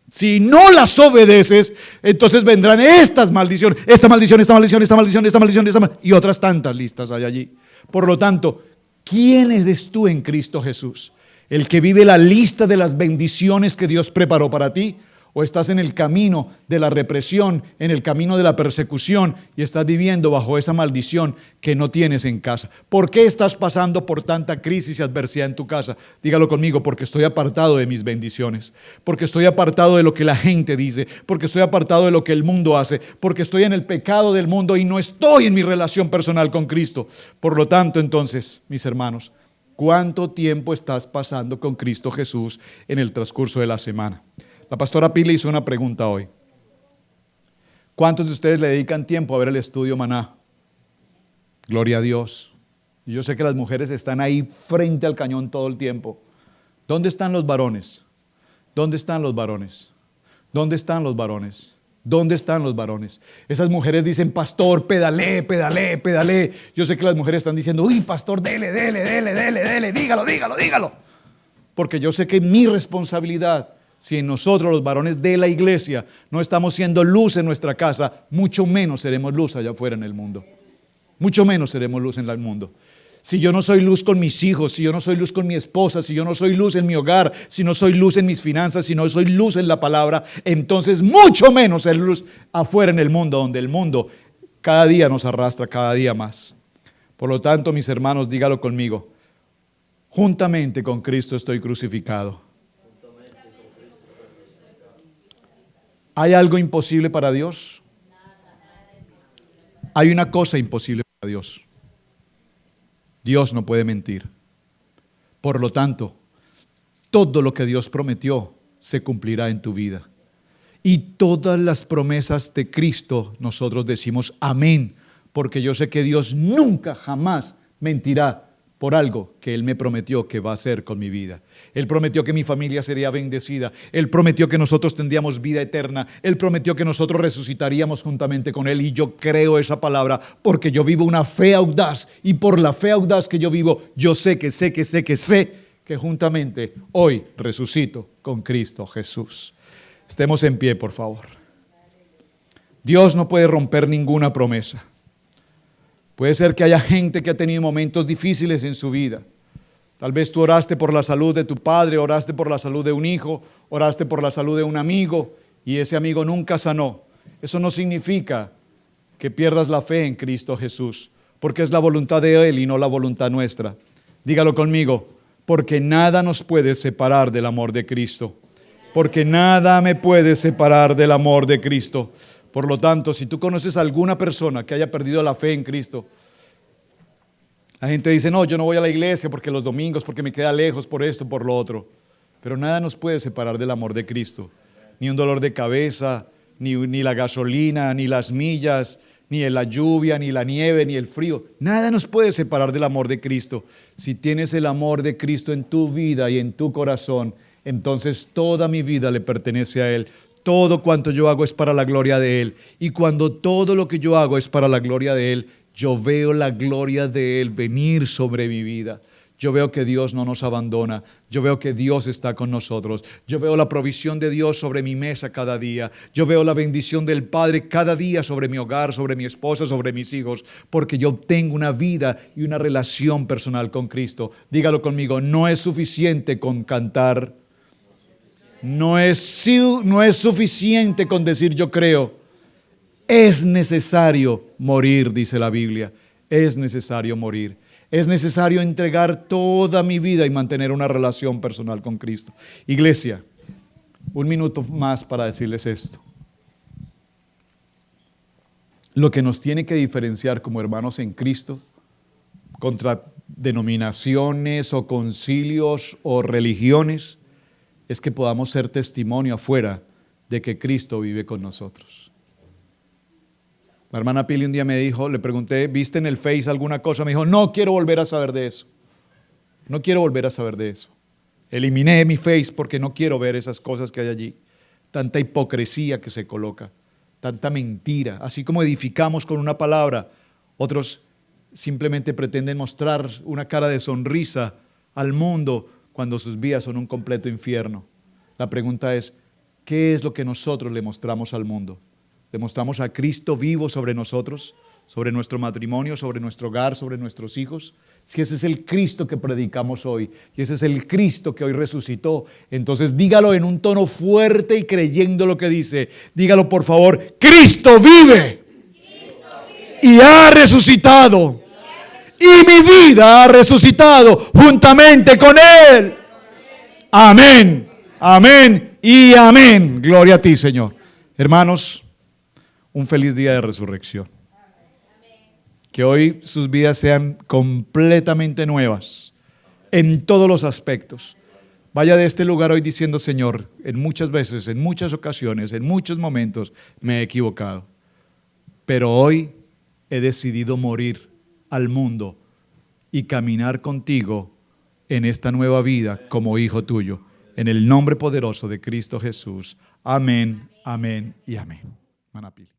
si no las obedeces, entonces vendrán estas maldiciones, esta maldición, esta maldición, esta maldición, esta maldición, esta maldición, y otras tantas listas hay allí. Por lo tanto, ¿quién eres tú en Cristo Jesús? ¿El que vive la lista de las bendiciones que Dios preparó para ti? ¿O estás en el camino de la represión, en el camino de la persecución y estás viviendo bajo esa maldición que no tienes en casa? ¿Por qué estás pasando por tanta crisis y adversidad en tu casa? Dígalo conmigo, porque estoy apartado de mis bendiciones, porque estoy apartado de lo que la gente dice, porque estoy apartado de lo que el mundo hace, porque estoy en el pecado del mundo y no estoy en mi relación personal con Cristo. Por lo tanto, entonces, mis hermanos, ¿cuánto tiempo estás pasando con Cristo Jesús en el transcurso de la semana? La pastora Pili hizo una pregunta hoy. ¿Cuántos de ustedes le dedican tiempo a ver el estudio Maná? Gloria a Dios. Yo sé que las mujeres están ahí frente al cañón todo el tiempo. ¿Dónde están los varones? ¿Dónde están los varones? ¿Dónde están los varones? ¿Dónde están los varones? Esas mujeres dicen, pastor, pedalé, pedalé, pedalé. Yo sé que las mujeres están diciendo, uy, pastor, dele, dele, dele, dele, dele, dígalo, dígalo, dígalo. Porque yo sé que mi responsabilidad, si nosotros los varones de la iglesia no estamos siendo luz en nuestra casa, mucho menos seremos luz allá afuera en el mundo. Mucho menos seremos luz en el mundo. Si yo no soy luz con mis hijos, si yo no soy luz con mi esposa, si yo no soy luz en mi hogar, si no soy luz en mis finanzas, si no soy luz en la palabra, entonces mucho menos ser luz afuera en el mundo, donde el mundo cada día nos arrastra, cada día más. Por lo tanto, mis hermanos, dígalo conmigo, juntamente con Cristo estoy crucificado. ¿Hay algo imposible para Dios? Hay una cosa imposible para Dios. Dios no puede mentir. Por lo tanto, todo lo que Dios prometió se cumplirá en tu vida. Y todas las promesas de Cristo nosotros decimos amén, porque yo sé que Dios nunca, jamás mentirá por algo que Él me prometió que va a hacer con mi vida. Él prometió que mi familia sería bendecida. Él prometió que nosotros tendríamos vida eterna. Él prometió que nosotros resucitaríamos juntamente con Él. Y yo creo esa palabra porque yo vivo una fe audaz. Y por la fe audaz que yo vivo, yo sé que juntamente hoy resucito con Cristo Jesús. Estemos en pie, por favor. Dios no puede romper ninguna promesa. Puede ser que haya gente que ha tenido momentos difíciles en su vida. Tal vez tú oraste por la salud de tu padre, oraste por la salud de un hijo, oraste por la salud de un amigo y ese amigo nunca sanó. Eso no significa que pierdas la fe en Cristo Jesús, porque es la voluntad de Él y no la voluntad nuestra. Dígalo conmigo, porque nada nos puede separar del amor de Cristo. Porque nada me puede separar del amor de Cristo. Por lo tanto, si tú conoces a alguna persona que haya perdido la fe en Cristo, la gente dice, no, yo no voy a la iglesia porque los domingos, porque me queda lejos, por esto, por lo otro. Pero nada nos puede separar del amor de Cristo. Ni un dolor de cabeza, ni la gasolina, ni las millas, ni la lluvia, ni la nieve, ni el frío. Nada nos puede separar del amor de Cristo. Si tienes el amor de Cristo en tu vida y en tu corazón, entonces toda mi vida le pertenece a Él. Todo cuanto yo hago es para la gloria de Él. Y cuando todo lo que yo hago es para la gloria de Él, yo veo la gloria de Él venir sobre mi vida. Yo veo que Dios no nos abandona. Yo veo que Dios está con nosotros. Yo veo la provisión de Dios sobre mi mesa cada día. Yo veo la bendición del Padre cada día sobre mi hogar, sobre mi esposa, sobre mis hijos. Porque yo tengo una vida y una relación personal con Cristo. Dígalo conmigo, no es suficiente con cantar. No es suficiente con decir yo creo. Es necesario morir, dice la Biblia. Es necesario morir. Es necesario entregar toda mi vida y mantener una relación personal con Cristo. Iglesia, un minuto más para decirles esto. Lo que nos tiene que diferenciar como hermanos en Cristo contra denominaciones o concilios o religiones es que podamos ser testimonio afuera de que Cristo vive con nosotros. La hermana Pili un día me dijo, le pregunté, ¿viste en el Face alguna cosa? Me dijo, no quiero volver a saber de eso. No quiero volver a saber de eso. Eliminé mi Face porque no quiero ver esas cosas que hay allí. Tanta hipocresía que se coloca, tanta mentira. Así como edificamos con una palabra, otros simplemente pretenden mostrar una cara de sonrisa al mundo cuando sus vidas son un completo infierno. La pregunta es, ¿qué es lo que nosotros le mostramos al mundo? ¿Le mostramos a Cristo vivo sobre nosotros, sobre nuestro matrimonio, sobre nuestro hogar, sobre nuestros hijos? Si ese es el Cristo que predicamos hoy, y ese es el Cristo que hoy resucitó, entonces dígalo en un tono fuerte y creyendo lo que dice. Dígalo por favor, Cristo vive, y ha resucitado, y mi vida ha resucitado juntamente con Él. Amén, amén y amén. Gloria a ti, Señor. Hermanos, un feliz día de resurrección. Que hoy sus vidas sean completamente nuevas en todos los aspectos. Vaya de este lugar hoy diciendo, Señor, en muchas veces, en muchas ocasiones, en muchos momentos me he equivocado. Pero hoy he decidido morir al mundo y caminar contigo en esta nueva vida como hijo tuyo. En el nombre poderoso de Cristo Jesús. Amén, amén y amén. Hermana Pili.